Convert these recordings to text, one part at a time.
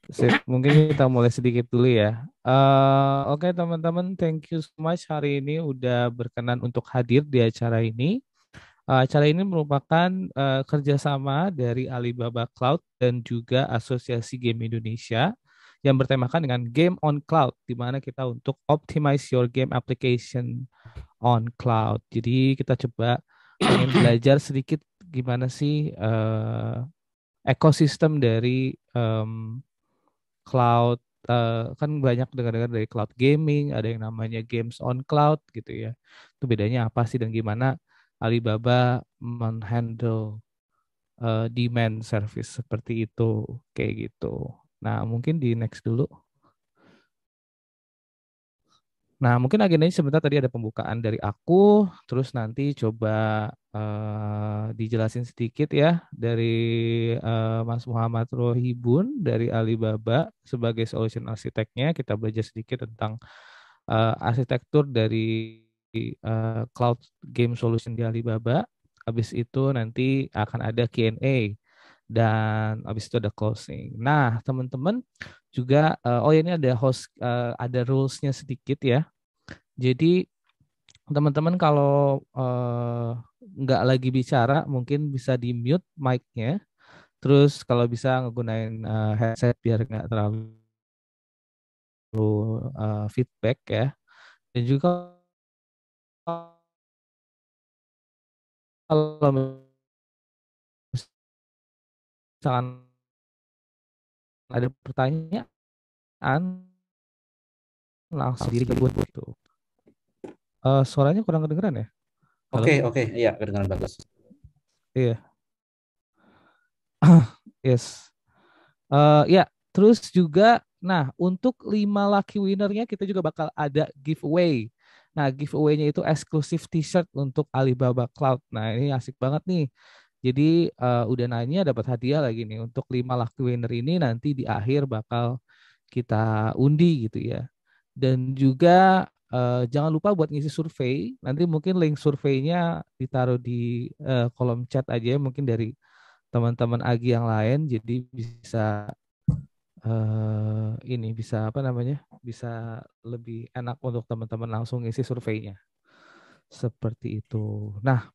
Sip, mungkin kita mulai sedikit dulu ya. Oke teman-teman, thank you so much hari ini udah berkenan untuk hadir di acara ini. Acara ini merupakan kerjasama dari Alibaba Cloud dan juga Asosiasi Game Indonesia yang bertemakan dengan Game on Cloud, di mana kita untuk optimize your game application on cloud. Jadi kita coba pengen belajar sedikit gimana sih ekosistem dari cloud, kan banyak dengar-dengar dari cloud gaming, ada yang namanya games on cloud gitu ya. Itu bedanya apa sih dan gimana Alibaba menghandle demand service seperti itu, kayak gitu. Nah, mungkin di next dulu. Nah, mungkin agendanya sebentar tadi ada pembukaan dari aku, terus nanti coba dijelasin sedikit ya dari Mas Muhammad Rohibun dari Alibaba sebagai solution arsiteknya. Kita belajar sedikit tentang arsitektur dari cloud game solution di Alibaba. Habis itu nanti akan ada Q&A dan habis itu ada closing. Nah, teman-teman juga oh ya, ini ada host ada rulesnya sedikit ya. Jadi teman-teman kalau nggak lagi bicara mungkin bisa di mute mic-nya. Terus kalau bisa ngegunain headset biar nggak terlalu feedback ya. Dan juga kalau misalkan ada pertanyaan langsung diri buat gitu. Suaranya kurang kedengeran ya? Halo? Oke, oke, iya, kedengaran bagus. Iya, yes. Ya, terus juga, nah untuk 5 lucky winnernya kita juga bakal ada giveaway. Nah, giveaway-nya itu eksklusif t-shirt untuk Alibaba Cloud. Nah, ini asik banget nih. Jadi udah nanya dapat hadiah lagi nih. Untuk 5 lucky winner ini nanti di akhir bakal kita undi gitu ya. Dan juga jangan lupa buat ngisi survei. Nanti mungkin link surveinya ditaruh di kolom chat aja ya, mungkin dari teman-teman Agi yang lain. Jadi bisa ini bisa apa namanya? Bisa lebih enak untuk teman-teman langsung ngisi surveinya. Seperti itu. Nah,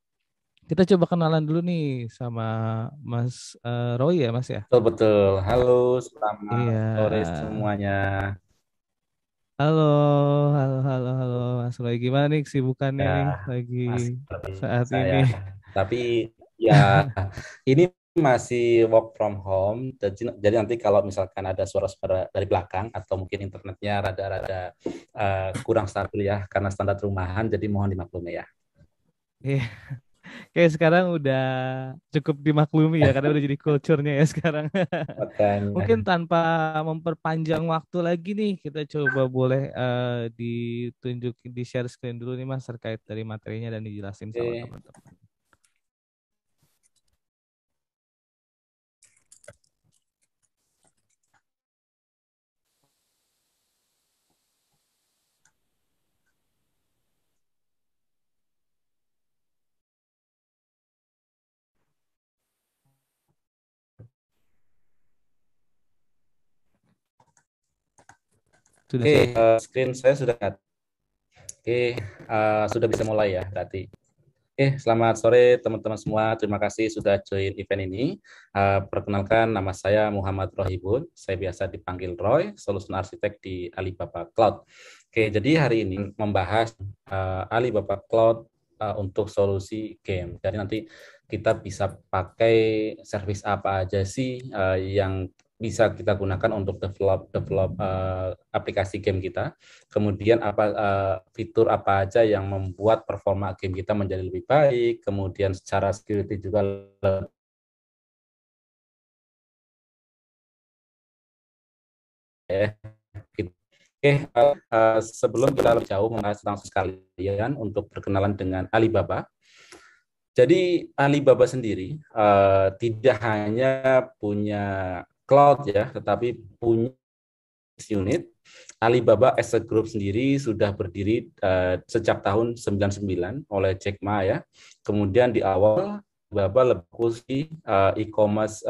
kita coba kenalan dulu nih sama Mas Roy ya, Mas ya. Betul, betul. Halo, selamat Iya. sore semuanya. Halo, halo, halo, halo, Mas Roy. Gimana nih kesibukannya nih Ya, lagi masih seperti saat saya. ini? Tapi ya, ini masih work from home. Jadi nanti kalau misalkan ada suara-suara dari belakang atau mungkin internetnya rada-rada kurang stabil ya, karena standar rumahan, jadi mohon dimaklumi ya. Iya, kayak sekarang udah cukup dimaklumi ya, karena udah jadi culture-nya ya sekarang. Makanya. Mungkin tanpa memperpanjang waktu lagi nih, kita coba boleh ditunjukin di share screen dulu nih Mas terkait dari materinya dan dijelasin sama Oke. teman-teman. Sudah Oke, share. screen saya sudah. Oke, sudah bisa mulai ya berarti. Selamat sore teman-teman semua. Terima kasih sudah join event ini. Perkenalkan, nama saya Muhammad Rohibun. Saya biasa dipanggil Roy, Solution Architect di Alibaba Cloud. Oke, jadi hari ini membahas Alibaba Cloud untuk solusi game. Jadi nanti kita bisa pakai service apa aja sih yang bisa kita gunakan untuk develop develop aplikasi game kita. Kemudian fitur apa aja yang membuat performa game kita menjadi lebih baik, kemudian secara security juga ya. Sebelum kita lebih jauh membahas langsung sekalian untuk berkenalan dengan Alibaba. Jadi Alibaba sendiri tidak hanya punya cloud ya, tetapi punya unit. Alibaba as a group sendiri sudah berdiri sejak tahun 99 oleh Jack Ma ya. Kemudian di awal Alibaba lebih fokus di e-commerce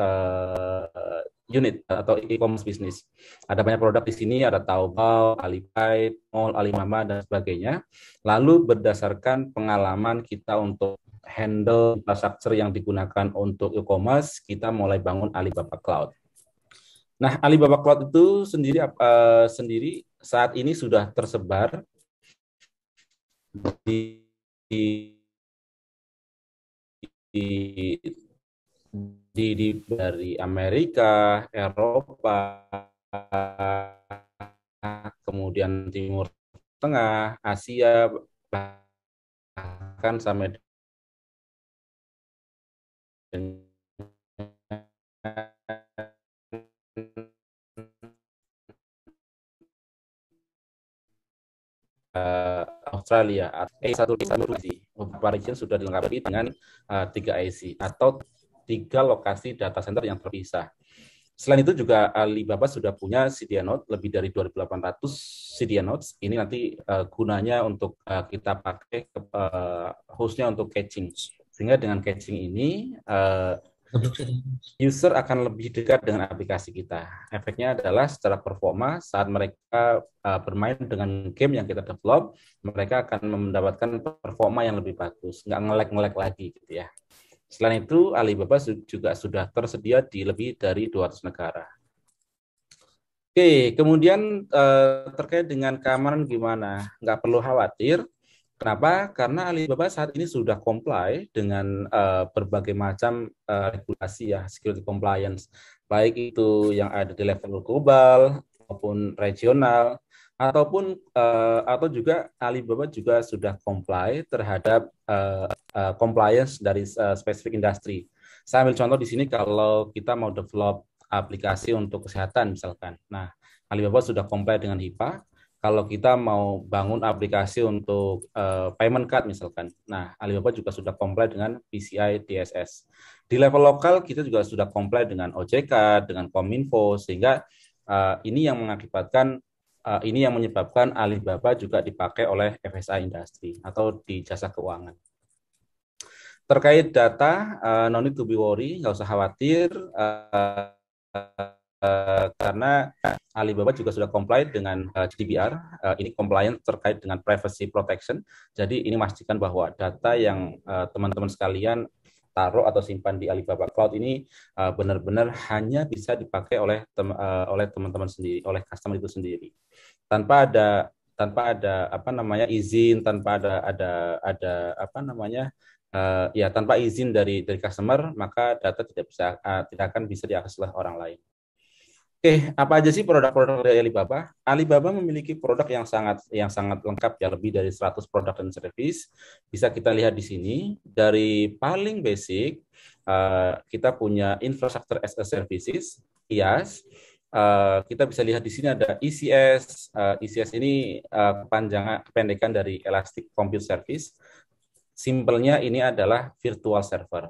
unit atau e-commerce bisnis. Ada banyak produk di sini, ada Taobao, Alipay, Mall, Alimama, dan sebagainya. Lalu berdasarkan pengalaman kita untuk handle infrastruktur yang digunakan untuk e-commerce, kita mulai bangun Alibaba Cloud. Nah, Alibaba Cloud itu sendiri saat ini sudah tersebar di, di dari Amerika, Eropa, kemudian Timur Tengah, Asia, bahkan sampai dengan Australia. A1 beberapa region sudah dilengkapi dengan 3 IC atau 3 lokasi data center yang terpisah. Selain itu juga Alibaba sudah punya CDN node lebih dari 2.800 CDN nodes. Ini nanti gunanya untuk kita pakai hostnya untuk caching. Sehingga dengan caching ini user akan lebih dekat dengan aplikasi kita. Efeknya adalah secara performa saat mereka bermain dengan game yang kita develop, mereka akan mendapatkan performa yang lebih bagus, nggak nge-lag lagi gitu ya. Selain itu, Alibaba juga sudah tersedia di lebih dari 200 negara. Oke, kemudian terkait dengan keamanan gimana? Nggak perlu khawatir. Kenapa? Karena Alibaba saat ini sudah comply dengan berbagai macam regulasi ya, security compliance, baik itu yang ada di level global maupun regional, atau juga Alibaba juga sudah comply terhadap compliance dari spesifik industri. Saya ambil contoh di sini kalau kita mau develop aplikasi untuk kesehatan misalkan. Nah, Alibaba sudah comply dengan HIPAA. Kalau kita mau bangun aplikasi untuk payment card misalkan, nah Alibaba juga sudah comply dengan PCI DSS. Di level lokal kita juga sudah comply dengan OJK, dengan Kominfo, sehingga ini yang menyebabkan Alibaba juga dipakai oleh FSA industri atau di jasa keuangan. Terkait data, no need to be worry, nggak usah khawatir. Karena Alibaba juga sudah comply dengan GDPR. Ini compliant terkait dengan privacy protection. Jadi ini memastikan bahwa data yang teman-teman sekalian taruh atau simpan di Alibaba Cloud ini benar-benar hanya bisa dipakai oleh teman-teman sendiri, oleh customer itu sendiri, tanpa ada izin, tanpa tanpa izin dari customer, maka data tidak akan bisa diakses oleh orang lain. Oke, apa aja sih produk-produk dari Alibaba? Alibaba memiliki produk yang sangat lengkap ya, lebih dari 100 produk dan service. Bisa kita lihat di sini, dari paling basic, kita punya Infrastructure as a Services, IaaS. Kita bisa lihat di sini ada ECS. ECS ini kependekan dari Elastic Compute Service. Simpelnya ini adalah virtual server.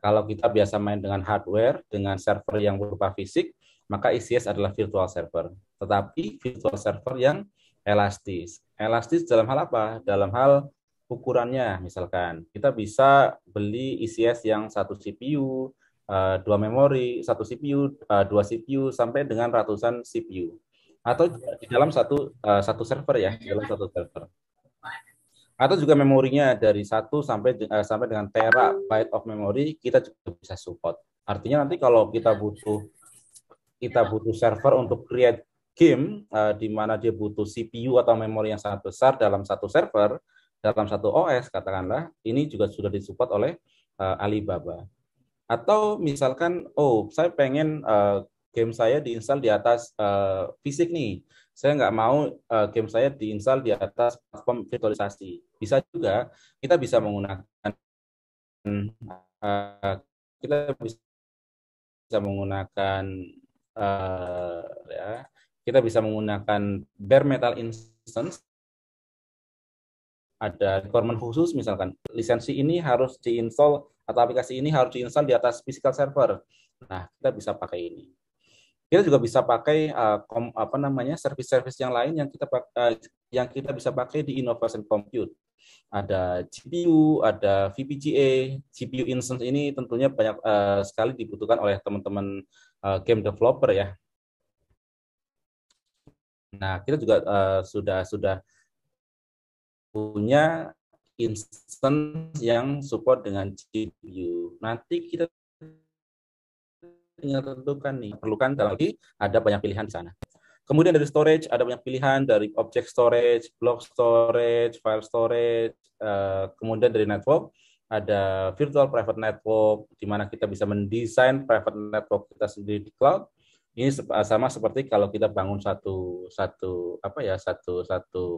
Kalau kita biasa main dengan hardware, dengan server yang berupa fisik, maka ECS adalah virtual server. Tetapi virtual server yang elastis. Elastis dalam hal apa? Dalam hal ukurannya, misalkan. Kita bisa beli ECS yang 1 CPU, 2 memori, 1 CPU, 2 CPU, sampai dengan ratusan CPU. Atau di dalam satu server ya, di dalam satu server. Atau juga memorinya dari 1 sampai dengan terabyte of memory, kita juga bisa support. Artinya nanti kalau kita butuh server untuk create game, di mana dia butuh CPU atau memori yang sangat besar dalam satu server, dalam satu OS katakanlah, ini juga sudah disupport oleh Alibaba. Atau misalkan, saya pengen game saya diinstal di atas fisik nih, saya nggak mau game saya diinstal di atas platform virtualisasi. Bisa juga kita bisa menggunakan bare metal instance. Ada requirement khusus, misalkan lisensi ini harus diinstal atau aplikasi ini harus diinstal di atas physical server. Nah, kita bisa pakai ini. Kita juga bisa pakai service-service yang lain yang kita bisa pakai di Innovation Compute. Ada GPU, ada VPGA, GPU instance ini tentunya banyak sekali dibutuhkan oleh teman-teman game developer ya. Nah, kita juga sudah punya instance yang support dengan GPU. Nanti kita tinggal tentukan nih, perlukan lagi ada banyak pilihan di sana. Kemudian dari storage ada banyak pilihan dari object storage, block storage, file storage. Kemudian dari network ada virtual private network di mana kita bisa mendesain private network kita sendiri di cloud. Ini sama seperti kalau kita bangun satu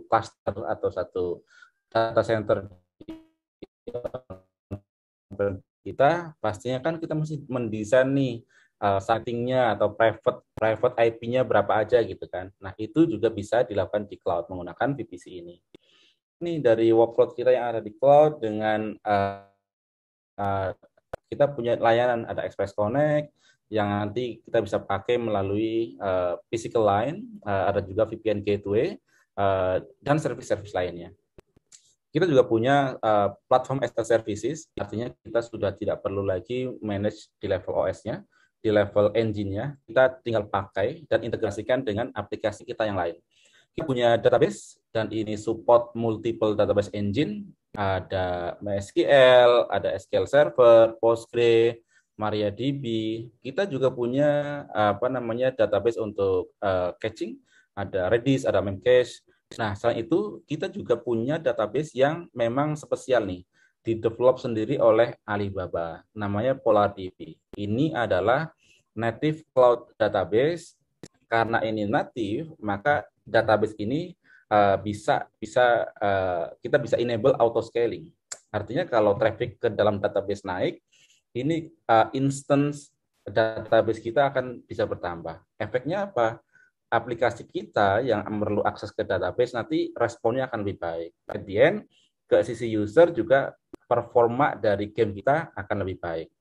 cluster atau satu data center kita, pastinya kan kita mesti mendesain nih settingnya atau private IP-nya berapa aja gitu kan. Nah, itu juga bisa dilakukan di cloud menggunakan VPC ini. Ini dari workload kita yang ada di cloud dengan kita punya layanan ada Express Connect yang nanti kita bisa pakai melalui physical line, ada juga VPN gateway dan service-service lainnya. Kita juga punya platform as a services, artinya kita sudah tidak perlu lagi manage di level OS-nya, di level engine-nya, kita tinggal pakai dan integrasikan dengan aplikasi kita yang lain. Kita punya database, dan ini support multiple database engine, ada MySQL, ada SQL Server, Postgre, MariaDB. Kita juga punya database untuk caching, ada Redis, ada Memcache. Nah, selain itu, kita juga punya database yang memang spesial nih, di-develop sendiri oleh Alibaba, namanya PolarDB. Ini adalah native cloud database. Karena ini native, maka database ini kita bisa enable auto scaling. Artinya kalau traffic ke dalam database naik, ini instance database kita akan bisa bertambah. Efeknya apa? Aplikasi kita yang perlu akses ke database nanti responnya akan lebih baik. At the end, ke sisi user juga performa dari game kita akan lebih baik.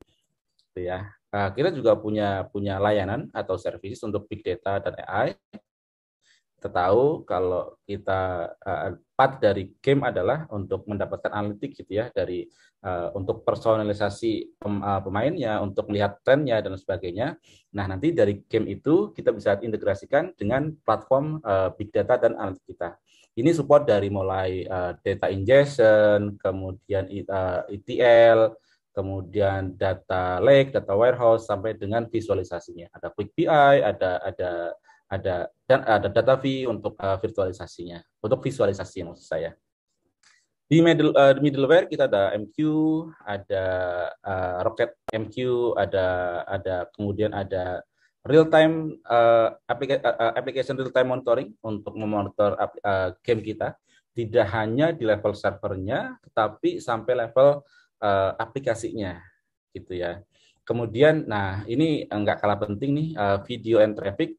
Gitu ya. Kita juga punya layanan atau services untuk big data dan AI. Kita tahu kalau kita part dari game adalah untuk mendapatkan analitik gitu ya, dari untuk personalisasi pemainnya, untuk melihat trennya dan sebagainya. Nah, nanti dari game itu kita bisa integrasikan dengan platform big data dan analitik kita. Ini support dari mulai data ingestion, kemudian ETL, kemudian data lake, data warehouse, sampai dengan visualisasinya. Ada Quick BI, ada data V untuk virtualisasinya, untuk visualisasi maksud saya. Di middleware kita ada MQ, ada Rocket MQ, kemudian ada real time application real time monitoring untuk memonitor game kita, tidak hanya di level servernya, tetapi sampai level aplikasinya, gitu ya. Kemudian, nah ini nggak kalah penting nih, video and traffic.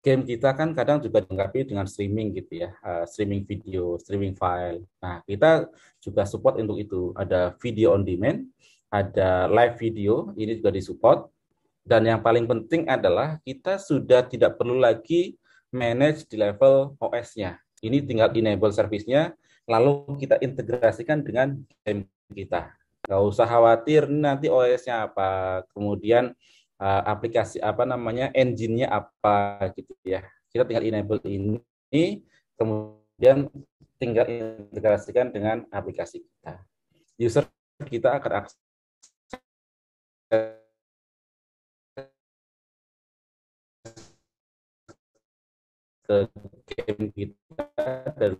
Game kita kan kadang juga dilengkapi dengan streaming gitu ya, streaming video, streaming file. Nah, kita juga support untuk itu. Ada video on demand, ada live video, ini juga disupport. Dan yang paling penting adalah kita sudah tidak perlu lagi manage di level OS-nya. Ini tinggal enable service-nya, lalu kita integrasikan dengan game kita. Nggak usah khawatir nanti OS-nya apa, kemudian aplikasi engine-nya apa gitu ya. Kita tinggal enable ini, kemudian tinggal integrasikan dengan aplikasi kita. User kita akan akses ke game kita dari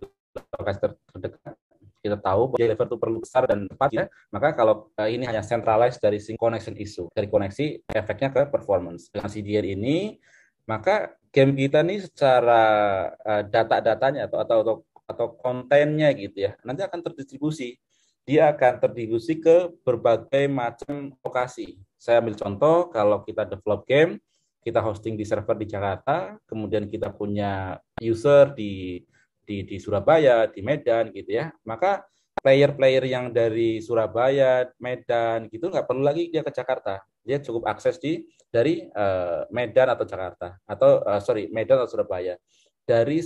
lokasi terdekat. Kita tahu bahwa level itu perlu besar dan tepat ya, maka kalau ini hanya centralized dari connection issue, dari koneksi, efeknya ke performance. Dengan CDN ini, maka game kita nih secara data-datanya atau kontennya gitu ya, nanti akan terdistribusi. Dia akan terdistribusi ke berbagai macam lokasi. Saya ambil contoh, kalau kita develop game, kita hosting di server di Jakarta, kemudian kita punya user di Surabaya, di Medan gitu ya, maka player-player yang dari Surabaya, Medan gitu nggak perlu lagi dia ke Jakarta. Dia cukup akses dari Medan atau Jakarta atau sorry Medan atau Surabaya dari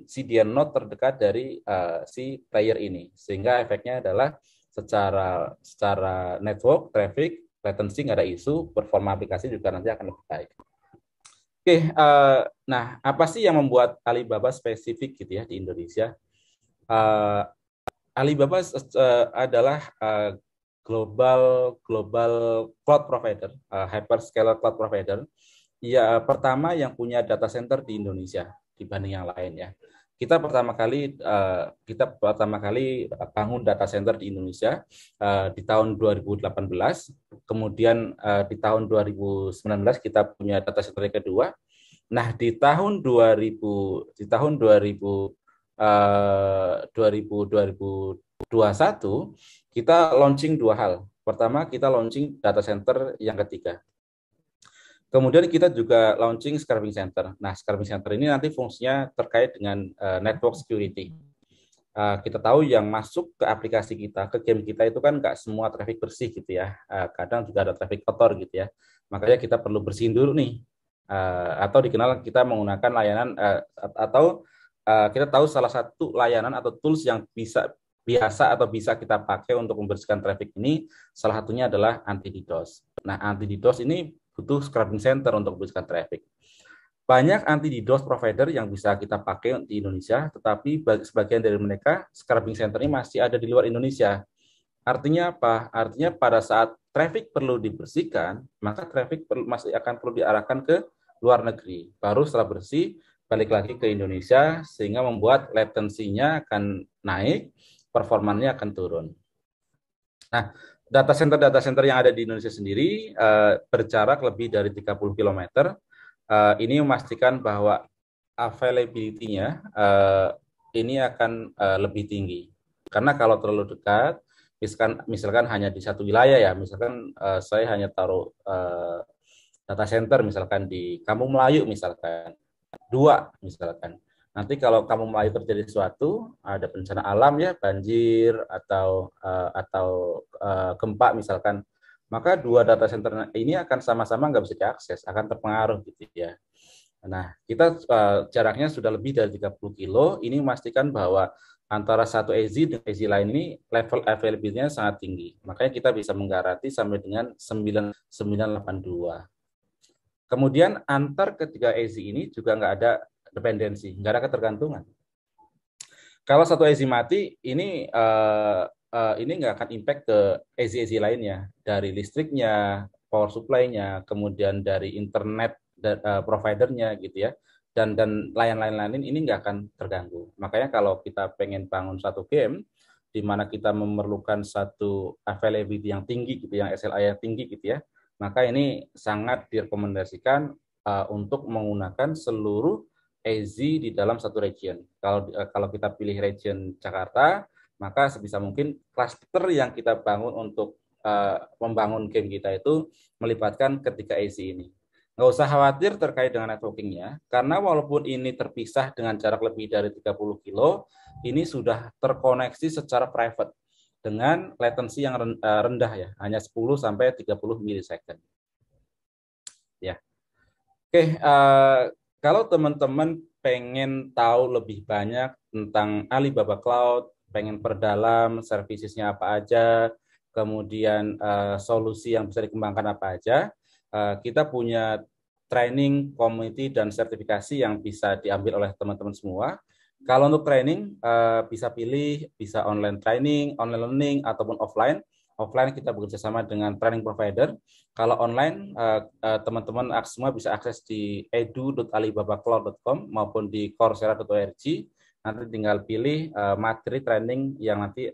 CDN node terdekat dari si player ini, sehingga efeknya adalah secara network traffic latency nggak ada isu, performa aplikasi juga nanti akan lebih baik. Oke, nah apa sih yang membuat Alibaba spesifik gitu ya di Indonesia? Uh, Alibaba adalah global global cloud provider, hyperscaler cloud provider. Ya, pertama yang punya data center di Indonesia dibanding yang lain ya. Kita pertama kali bangun data center di Indonesia di tahun 2018. Kemudian di tahun 2019 kita punya data center yang kedua. Nah, di tahun 2021 kita launching dua hal. Pertama, kita launching data center yang ketiga. Kemudian kita juga launching Scrubbing Center. Nah, Scrubbing Center ini nanti fungsinya terkait dengan network security. Kita tahu yang masuk ke aplikasi kita, ke game kita itu kan nggak semua traffic bersih gitu ya. Kadang juga ada traffic kotor gitu ya. Makanya kita perlu bersihin dulu nih. Atau dikenal kita menggunakan layanan atau kita tahu salah satu layanan atau tools yang biasa atau bisa kita pakai untuk membersihkan traffic ini salah satunya adalah anti DDoS. Nah, anti DDoS ini butuh scrubbing center untuk membersihkan traffic. Banyak anti DDoS provider yang bisa kita pakai di Indonesia, tetapi sebagian dari mereka scrubbing center ini masih ada di luar Indonesia. Artinya apa? Artinya pada saat traffic perlu dibersihkan, maka traffic masih akan perlu diarahkan ke luar negeri. Baru setelah bersih, balik lagi ke Indonesia, sehingga membuat latensinya akan naik, performanya akan turun. Nah, data center yang ada di Indonesia sendiri berjarak lebih dari 30 km. Ini memastikan bahwa availability-nya ini akan lebih tinggi. Karena kalau terlalu dekat, misalkan hanya di satu wilayah ya, misalkan saya hanya taruh data center misalkan di Kampung Melayu misalkan, dua misalkan. Nanti kalau kamu mulai terjadi sesuatu, ada bencana alam ya, banjir atau gempa misalkan, maka dua data center ini akan sama-sama nggak bisa diakses, akan terpengaruh gitu ya. Nah, kita jaraknya sudah lebih dari 30 kilo, ini memastikan bahwa antara satu EZ dan EZ lain ini level availability-nya sangat tinggi. Makanya kita bisa menggaransi sampai dengan 9982. Kemudian antar ketiga EZ ini juga nggak ada dependensi, nggak ada ketergantungan. Kalau satu EZ mati, ini nggak akan impact ke EZ-EZ lainnya, dari listriknya, power supply-nya, kemudian dari internet providernya gitu ya, dan lain-lain ini nggak akan terganggu. Makanya kalau kita pengen bangun satu game, di mana kita memerlukan satu availability yang tinggi gitu, yang SLA yang tinggi gitu ya, maka ini sangat direkomendasikan untuk menggunakan seluruh EZ di dalam satu region. Kalau kita pilih region Jakarta, maka sebisa mungkin cluster yang kita bangun untuk membangun game kita itu melibatkan ketiga EZ ini. Nggak usah khawatir terkait dengan networkingnya, karena walaupun ini terpisah dengan jarak lebih dari 30 kilo, ini sudah terkoneksi secara private dengan latency yang rendah ya, hanya 10 sampai 30 milisecond. Ya. Oke, kalau teman-teman pengen tahu lebih banyak tentang Alibaba Cloud, pengen perdalam servicesnya apa aja, kemudian solusi yang bisa dikembangkan apa aja, kita punya training, community, dan sertifikasi yang bisa diambil oleh teman-teman semua. Kalau untuk training, bisa pilih, bisa online training, online learning, ataupun offline. Offline kita bekerjasama dengan training provider. Kalau online, teman-teman semua bisa akses di edu.alibabacloud.com maupun di coursera.org. Nanti tinggal pilih materi training yang nanti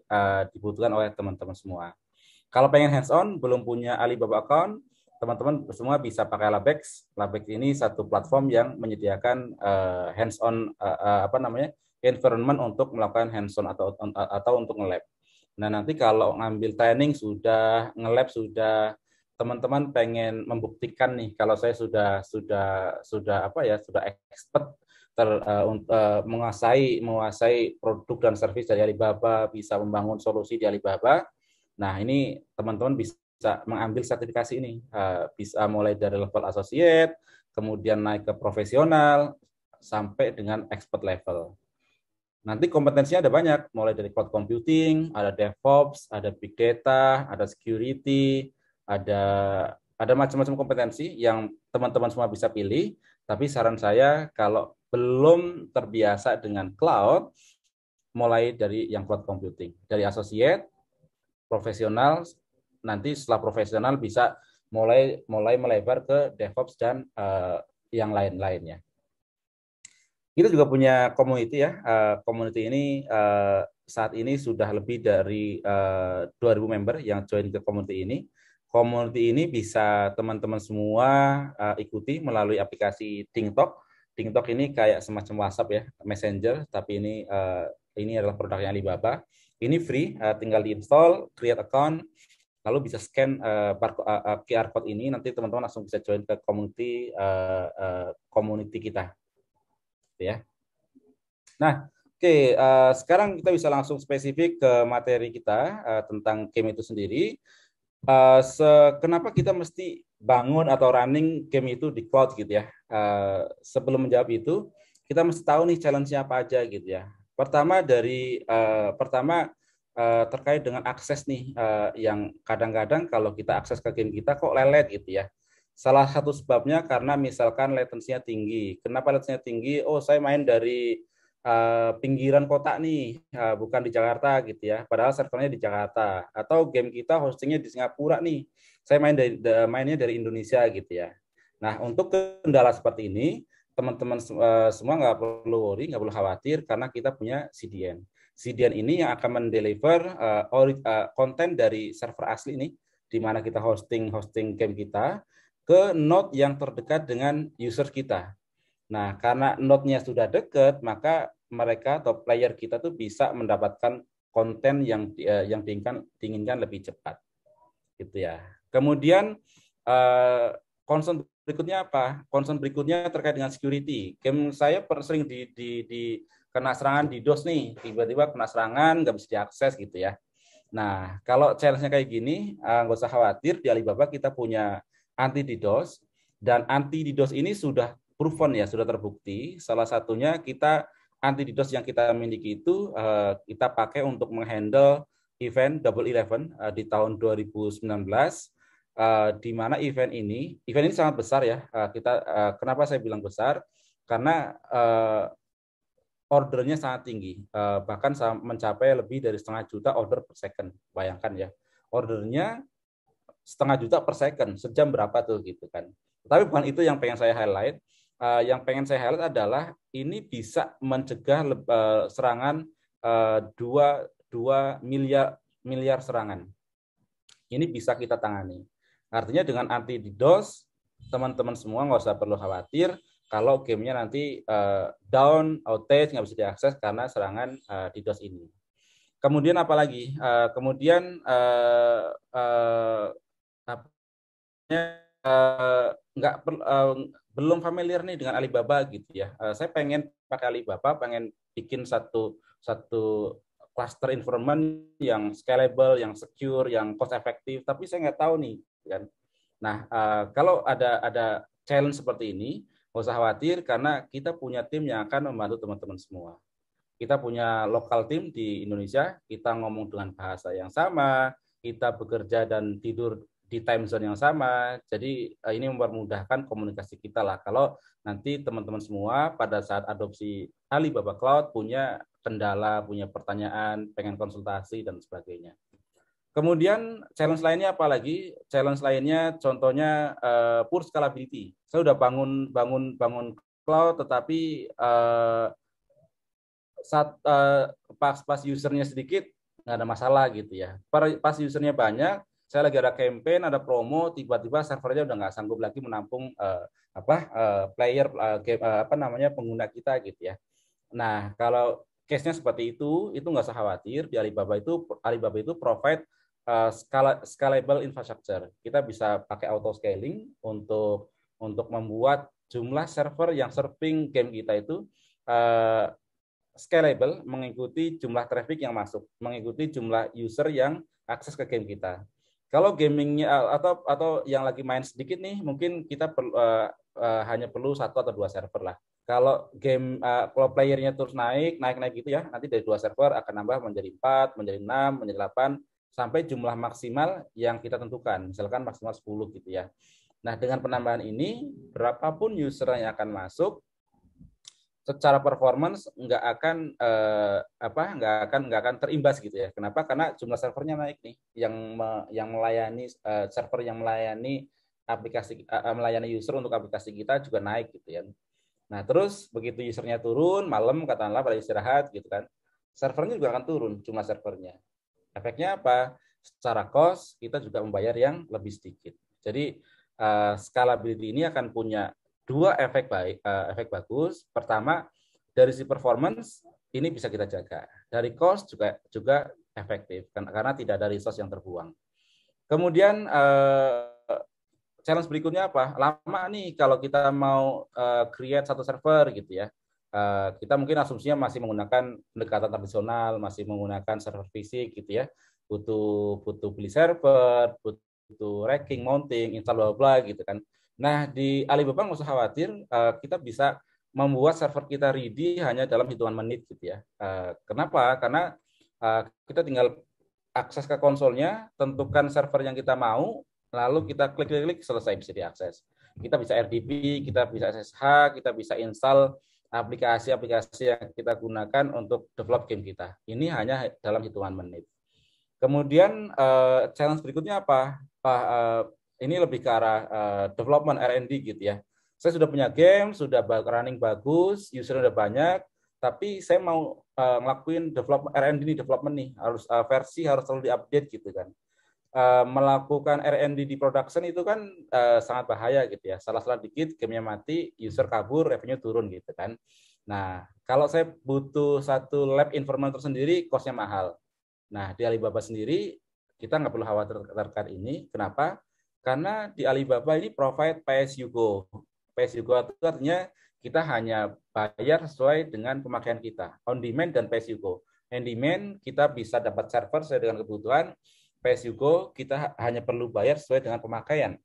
dibutuhkan oleh teman-teman semua. Kalau pengen hands-on, belum punya Alibaba account, teman-teman semua bisa pakai Labex. Labex ini satu platform yang menyediakan hands-on environment untuk melakukan hands-on atau untuk nge-lab. Nah, nanti kalau ngambil training sudah, nge-lab sudah, teman-teman pengen membuktikan nih kalau saya sudah expert menguasai produk dan service dari Alibaba, bisa membangun solusi di Alibaba. Nah, ini teman-teman bisa mengambil sertifikasi ini, bisa mulai dari level associate, kemudian naik ke profesional, sampai dengan expert level. Nanti kompetensinya ada banyak, mulai dari cloud computing, ada DevOps, ada big data, ada security, ada macam-macam kompetensi yang teman-teman semua bisa pilih. Tapi saran saya kalau belum terbiasa dengan cloud, mulai dari yang cloud computing, dari associate, profesional, nanti setelah profesional bisa mulai melebar ke DevOps dan yang lain-lainnya. Kita juga punya community ya. Community ini saat ini sudah lebih dari 2.000 member yang join ke community ini. Community ini bisa teman-teman semua ikuti melalui aplikasi TikTok. TikTok ini kayak semacam WhatsApp ya, Messenger, tapi ini adalah produknya Alibaba. Ini free, tinggal diinstal, create account, lalu bisa scan QR code ini, nanti teman-teman langsung bisa join ke community kita. Ya. Nah, oke, sekarang kita bisa langsung spesifik ke materi kita tentang game itu sendiri. Kenapa kita mesti bangun atau running game itu di cloud gitu ya? Sebelum menjawab itu, kita mesti tahu nih challenge-nya apa aja gitu ya. Pertama terkait dengan akses nih, yang kadang-kadang kalau kita akses ke game kita kok lelet gitu ya. Salah satu sebabnya karena misalkan latensinya tinggi. Kenapa latensinya tinggi? Oh, saya main dari pinggiran kota nih, bukan di Jakarta gitu ya. Padahal servernya di Jakarta. Atau game kita hostingnya di Singapura nih. Saya mainnya dari Indonesia gitu ya. Nah, untuk kendala seperti ini, teman-teman semua nggak perlu worry, nggak perlu khawatir karena kita punya CDN. CDN ini yang akan mendeliver konten dari server asli nih, di mana kita hosting game kita ke node yang terdekat dengan user kita. Nah, karena node-nya sudah dekat, maka mereka atau player kita tuh bisa mendapatkan konten yang diinginkan lebih cepat, gitu ya. Kemudian concern berikutnya apa? Concern berikutnya terkait dengan security. Game saya sering di kena serangan di DOS nih, tiba-tiba kena serangan nggak bisa diakses gitu ya. Nah, kalau challenge-nya kayak gini, nggak usah khawatir, di Alibaba kita punya anti DDoS, dan anti DDoS ini sudah proven ya, sudah terbukti. Salah satunya kita anti DDoS yang kita miliki itu kita pakai untuk menghandle event Double 11 di tahun 2019, di mana event ini sangat besar ya. Kenapa saya bilang besar? Karena ordernya sangat tinggi, bahkan mencapai lebih dari 0,5 juta order per second. Bayangkan ya, ordernya 0,5 juta per second, sejam berapa tuh gitu kan. Tapi bukan itu yang pengen saya highlight. Yang pengen saya highlight adalah ini bisa mencegah serangan 2 miliar serangan. Ini bisa kita tangani. Artinya dengan anti DDoS, teman-teman semua nggak usah perlu khawatir kalau gamenya nanti down, outage, nggak bisa diakses karena serangan DDoS ini. Kemudian apalagi? Belum familiar nih dengan Alibaba gitu ya. Saya pengen pakai Alibaba, pengen bikin satu cluster environment yang scalable, yang secure, yang cost efektif, tapi saya nggak tahu nih kan. Nah, kalau ada challenge seperti ini, nggak usah khawatir karena kita punya tim yang akan membantu teman-teman semua. Kita punya lokal tim di Indonesia, kita ngomong dengan bahasa yang sama, kita bekerja dan tidur di time zone yang sama. Jadi ini mempermudahkan komunikasi kita lah. Kalau nanti teman-teman semua pada saat adopsi Alibaba Cloud punya kendala, punya pertanyaan, pengen konsultasi dan sebagainya. Kemudian challenge lainnya apa lagi? Challenge lainnya contohnya poor scalability. Saya udah bangun cloud, tetapi pas usernya sedikit nggak ada masalah gitu ya. Pas usernya banyak, saya lagi ada campaign, ada promo, tiba-tiba servernya udah nggak sanggup lagi menampung player pengguna kita gitu ya. Nah, kalau case-nya seperti itu nggak usah khawatir. Di Alibaba itu provide scalable infrastructure. Kita bisa pakai auto scaling untuk membuat jumlah server yang serving game kita itu scalable, mengikuti jumlah traffic yang masuk, mengikuti jumlah user yang akses ke game kita. Kalau gamingnya atau yang lagi main sedikit nih, mungkin kita hanya perlu 1 atau 2 server lah. Kalau kalau playernya terus naik gitu ya, nanti dari 2 server akan nambah menjadi 4, menjadi 6, menjadi 8, sampai jumlah maksimal yang kita tentukan, misalkan maksimal 10 gitu ya. Nah, dengan penambahan ini, berapapun user yang akan masuk, secara performance nggak akan terimbas gitu ya. Kenapa? Karena jumlah servernya naik nih, yang melayani server yang melayani aplikasi melayani user untuk aplikasi kita juga naik gitu ya. Nah, terus begitu usernya turun malam katakanlah pada istirahat gitu kan, servernya juga akan turun jumlah servernya. Efeknya apa? Secara cost kita juga membayar yang lebih sedikit. Jadi scalability ini akan punya 2 efek efek bagus. Pertama, dari si performance ini bisa kita jaga. Dari cost juga efektif karena tidak ada resource yang terbuang. Kemudian challenge berikutnya apa? Lama nih kalau kita mau create satu server gitu ya. Kita mungkin asumsinya masih menggunakan pendekatan tradisional, masih menggunakan server fisik gitu ya. Butuh beli server, butuh racking, mounting, install bla bla gitu kan. Nah, di Alibaba nggak usah khawatir, kita bisa membuat server kita ready hanya dalam hitungan menit gitu ya. Kenapa? Karena kita tinggal akses ke konsolnya, tentukan server yang kita mau, lalu kita klik selesai bisa diakses. Kita bisa RDP, kita bisa SSH, kita bisa install aplikasi-aplikasi yang kita gunakan untuk develop game kita. Ini hanya dalam hitungan menit. Kemudian challenge berikutnya apa? Ini lebih ke arah development R&D gitu ya. Saya sudah punya game, sudah running bagus, user udah banyak, tapi saya mau ngelakuin R&D nih, development nih, harus versi harus selalu diupdate gitu kan. Melakukan R&D di production itu kan sangat bahaya gitu ya. Salah-salah dikit, gamenya mati, user kabur, revenue turun gitu kan. Nah, kalau saya butuh satu lab environment tersendiri, cost-nya mahal. Nah, di Alibaba sendiri, kita nggak perlu khawatir terkait ini. Kenapa? Karena di Alibaba ini provide pay as you go. Pay as you go itu artinya kita hanya bayar sesuai dengan pemakaian kita. On demand dan pay as you go. On demand, kita bisa dapat server sesuai dengan kebutuhan. Pay as you go, kita hanya perlu bayar sesuai dengan pemakaian.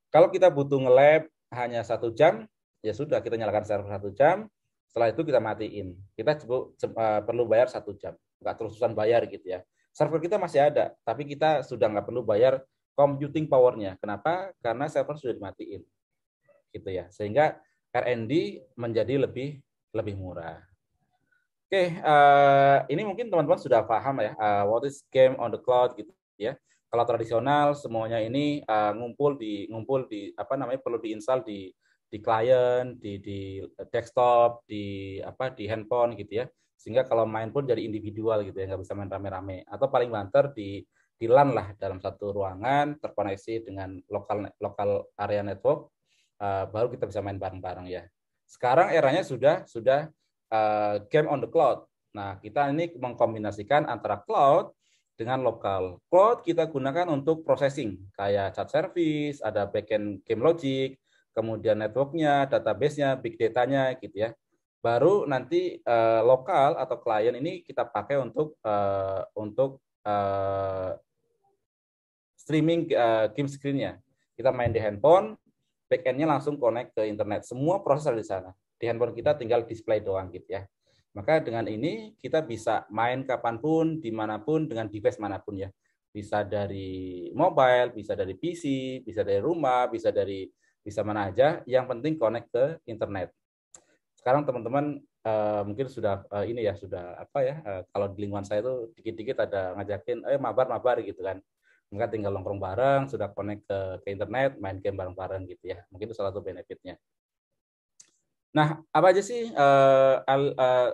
Kalau kita butuh nge-lab hanya 1 jam, ya sudah kita nyalakan server 1 jam, setelah itu kita matiin. Kita perlu bayar 1 jam, nggak terus-terusan bayar gitu ya. Server kita masih ada, tapi kita sudah nggak perlu bayar computing power-nya. Kenapa? Karena server sudah dimatiin, gitu ya. Sehingga R&D menjadi lebih murah. Oke, ini mungkin teman-teman sudah paham ya, what is game on the cloud gitu ya. Kalau tradisional semuanya ini ngumpul di perlu diinstal di client, di desktop, di handphone gitu ya. Sehingga kalau main pun jadi individual gitu ya, nggak bisa main rame-rame. Atau paling banter di LAN lah dalam satu ruangan terkoneksi dengan lokal area network, baru kita bisa main bareng-bareng ya. Sekarang eranya sudah game on the cloud. Nah, kita ini mengkombinasikan antara cloud dengan lokal. Cloud kita gunakan untuk processing, kayak chat service, ada backend game logic, kemudian networknya, database-nya, big data-nya, gitu ya. Baru nanti lokal atau klien ini kita pakai untuk streaming game screen-nya. Kita main di handphone, backend-nya langsung connect ke internet. Semua proses ada di sana. Di handphone kita tinggal display doang gitu ya. Maka dengan ini kita bisa main kapanpun, dimanapun, dengan device manapun ya. Bisa dari mobile, bisa dari PC, bisa dari rumah, bisa mana aja. Yang penting connect ke internet. Sekarang teman-teman mungkin sudah kalau di lingkungan saya itu dikit-dikit ada ngajakin, mabar gitu kan. Maka tinggal nongkrong bareng, sudah connect ke internet, main game bareng-bareng gitu ya. Mungkin itu salah satu benefitnya. Nah, apa aja sih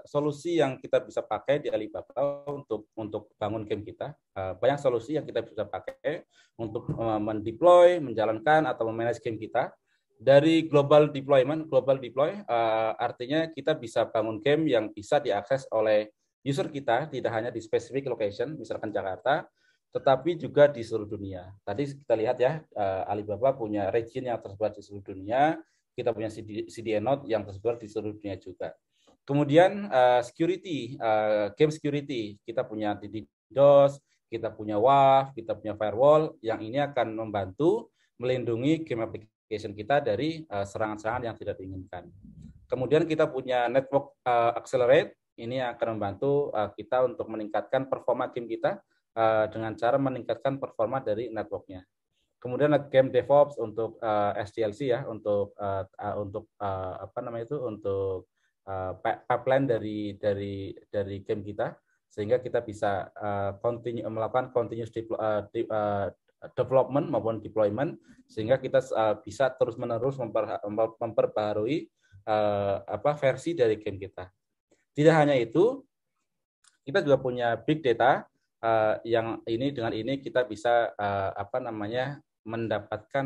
solusi yang kita bisa pakai di Alibaba untuk bangun game kita? Banyak solusi yang kita bisa pakai untuk mendeploy, menjalankan atau memanage game kita. Dari global deploy artinya kita bisa bangun game yang bisa diakses oleh user kita, tidak hanya di specific location, misalkan Jakarta, tetapi juga di seluruh dunia. Tadi kita lihat ya, Alibaba punya region yang tersebar di seluruh dunia. Kita punya CDN node yang tersebar di seluruh dunia juga. Kemudian security, game security, kita punya DDoS, kita punya WAF, kita punya firewall, yang ini akan membantu melindungi game application kita dari serangan-serangan yang tidak diinginkan. Kemudian kita punya network accelerate, ini akan membantu kita untuk meningkatkan performa game kita dengan cara meningkatkan performa dari networknya. Kemudian game DevOps untuk SDLC ya, untuk apa namanya itu, untuk pipeline dari game kita, sehingga kita bisa melakukan continuous development maupun deployment, sehingga kita bisa terus-menerus memperbaharui versi dari game kita. Tidak hanya itu, kita juga punya big data yang dengan ini kita bisa mendapatkan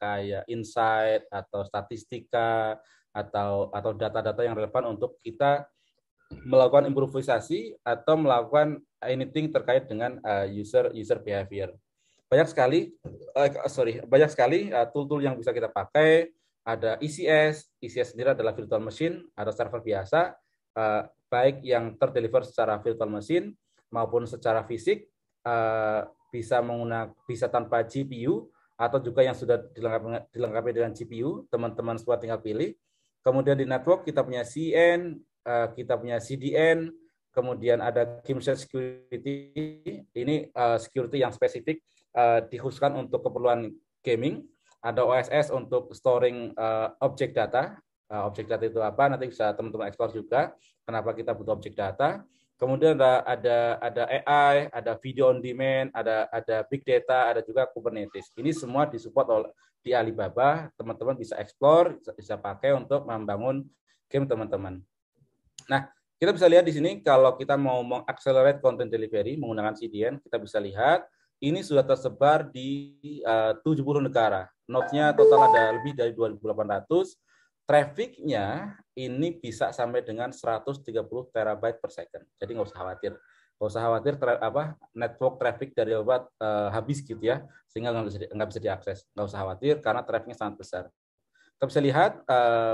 kayak insight atau statistika atau data-data yang relevan untuk kita melakukan improvisasi atau melakukan anything terkait dengan user behavior. Banyak sekali tool-tool yang bisa kita pakai. Ada ECS sendiri adalah virtual machine, ada server biasa, baik yang terdeliver secara virtual machine maupun secara fisik, bisa tanpa GPU atau juga yang sudah dilengkapi dengan GPU, teman-teman semua tinggal pilih. Kemudian di network kita punya CN, kita punya CDN, kemudian ada Gimset Security, ini security yang spesifik dikhususkan untuk keperluan gaming. Ada OSS untuk storing objek data. Objek data itu apa? Nanti bisa teman-teman explore juga. Kenapa kita butuh objek data? Kemudian ada AI, ada video on demand, ada big data, ada juga Kubernetes. Ini semua disupport di Alibaba. Teman-teman bisa explore, bisa pakai untuk membangun game teman-teman. Nah, kita bisa lihat di sini kalau kita mau mengaccelerate content delivery menggunakan CDN, kita bisa lihat ini sudah tersebar di 70 negara. Node-nya total ada lebih dari 2.800. Traffic-nya ini bisa sampai dengan 130 terabyte per second. Jadi nggak usah khawatir. Nggak usah khawatir network traffic dari habis gitu ya, sehingga nggak bisa diakses. Nggak usah khawatir karena traffic-nya sangat besar. Kita bisa lihat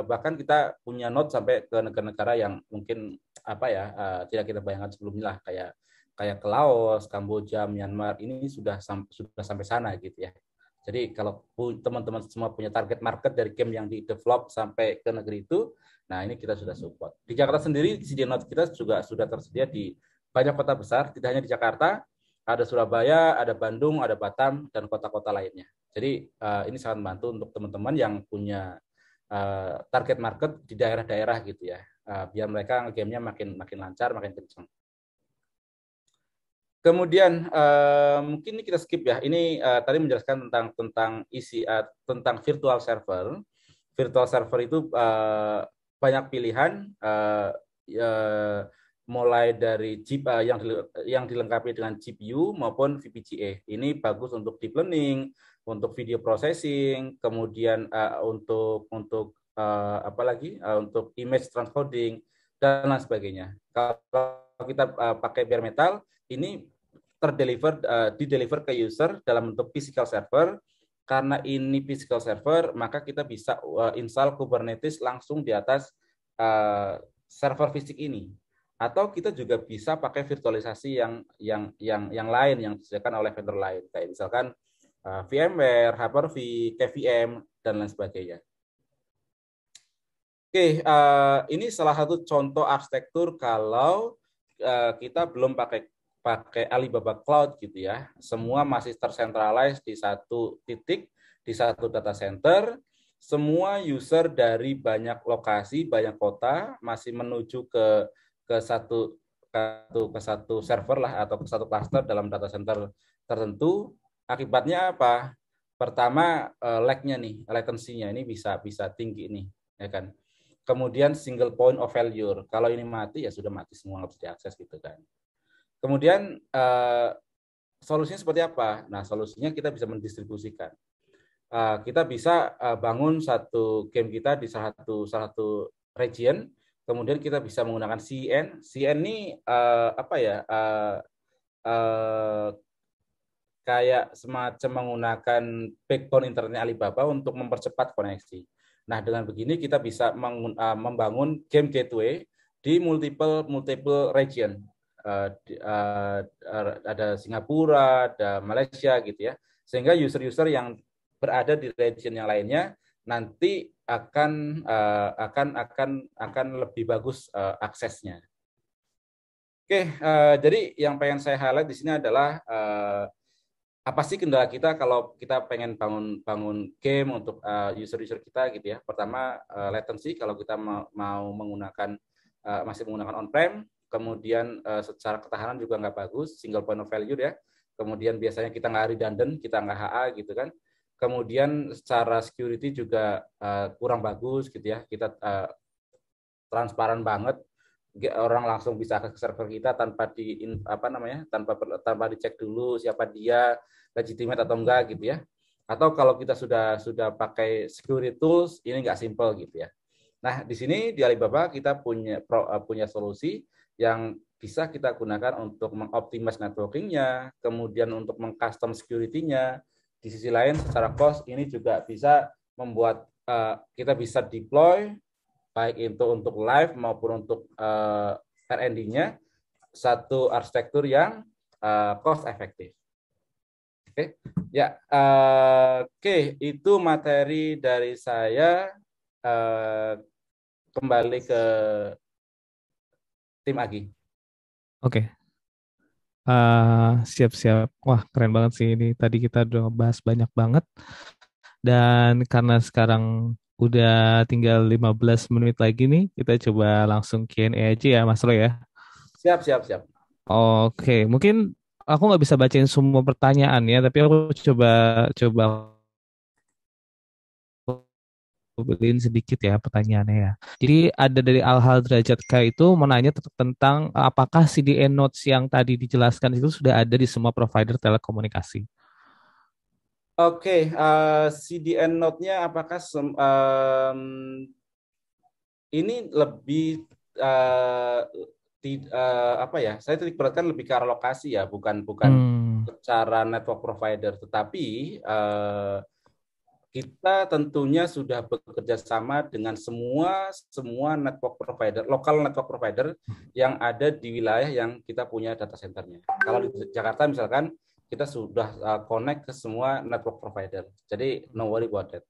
bahkan kita punya node sampai ke negara-negara yang mungkin tidak kita bayangkan sebelumnya lah, kayak ke Laos, Kamboja, Myanmar, ini sudah sampai sana gitu ya. Jadi kalau teman-teman semua punya target market dari game yang di-develop sampai ke negeri itu, nah ini kita sudah support. Di Jakarta sendiri, CDN Node kita juga sudah tersedia di banyak kota besar, tidak hanya di Jakarta, ada Surabaya, ada Bandung, ada Batam, dan kota-kota lainnya. Jadi ini sangat membantu untuk teman-teman yang punya target market di daerah-daerah gitu ya, biar mereka game-nya makin lancar, makin kencang. Kemudian mungkin ini kita skip ya. Ini tadi menjelaskan tentang tentang virtual server. Virtual server itu banyak pilihan, mulai dari chip yang dilengkapi dengan GPU maupun VPGA. Ini bagus untuk deep learning, untuk video processing, kemudian untuk untuk image transcoding dan lain sebagainya. Kalau kita pakai bare metal, ini dideliver ke user dalam bentuk physical server. Karena ini physical server, maka kita bisa install Kubernetes langsung di atas server fisik ini. Atau kita juga bisa pakai virtualisasi yang lain yang disediakan oleh vendor lain, kayak misalkan VMware, Hyper-V, KVM, dan lain sebagainya. Oke, ini salah satu contoh arsitektur kalau kita belum pakai Alibaba Cloud gitu ya. Semua masih tersentralize di satu titik, di satu data center. Semua user dari banyak lokasi, banyak kota masih menuju ke satu server lah atau ke satu cluster dalam data center tertentu. Akibatnya apa? Pertama, lag-nya nih, latency-nya ini bisa tinggi nih, ya kan. Kemudian single point of failure. Kalau ini mati ya sudah mati semua, nggak bisa diakses gitu kan. Kemudian solusinya seperti apa? Nah, solusinya kita bisa mendistribusikan. Kita bisa bangun satu game kita di salah satu region, kemudian kita bisa menggunakan CN. CN ini kayak semacam menggunakan backbone internetnya Alibaba untuk mempercepat koneksi. Nah, dengan begini kita bisa membangun game gateway di multiple region. Ada Singapura, ada Malaysia gitu ya. Sehingga user-user yang berada di region yang lainnya nanti akan lebih bagus aksesnya. Oke, jadi yang pengen saya highlight di sini adalah apa sih kendala kita kalau kita pengen bangun game untuk user-user kita gitu ya. Pertama latency kalau kita mau menggunakan masih menggunakan on-prem, kemudian secara ketahanan juga nggak bagus, single point of failure ya. Kemudian biasanya kita nggak redundant, kita nggak HA gitu kan. Kemudian secara security juga kurang bagus gitu ya. Kita transparan banget, orang langsung bisa akses ke server kita tanpa tanpa dicek dulu siapa dia, legitimate atau enggak gitu ya. Atau kalau kita sudah pakai security tools, ini nggak simple gitu ya. Nah, di sini di Alibaba kita punya solusi yang bisa kita gunakan untuk mengoptimis networking-nya, kemudian untuk mengcustom security-nya. Di sisi lain, secara cost ini juga bisa membuat kita bisa deploy baik itu untuk live maupun untuk R&D-nya satu arsitektur yang cost efektif. Oke, ya, oke, itu materi dari saya. Kembali ke tim Agi. Oke. Siap-siap. Wah, keren banget sih ini. Tadi kita udah ngebahas banyak banget. Dan karena sekarang udah tinggal 15 menit lagi nih, kita coba langsung Q&A aja ya, Mas Roy ya. Siap. Oke, mungkin aku nggak bisa bacain semua pertanyaan ya, tapi aku coba coba beliin sedikit ya pertanyaannya ya. Jadi ada dari Al-Hal Derajat K itu menanya tentang apakah CDN Notes yang tadi dijelaskan itu sudah ada di semua provider telekomunikasi. Oke, CDN Note-nya apakah ini lebih apa ya? Saya titik beratkan lebih ke arah lokasi ya, bukan secara network provider, tetapi kita tentunya sudah bekerja sama dengan semua network provider, lokal network provider yang ada di wilayah yang kita punya data centernya. Kalau di Jakarta misalkan kita sudah connect ke semua network provider. Jadi no worry about that.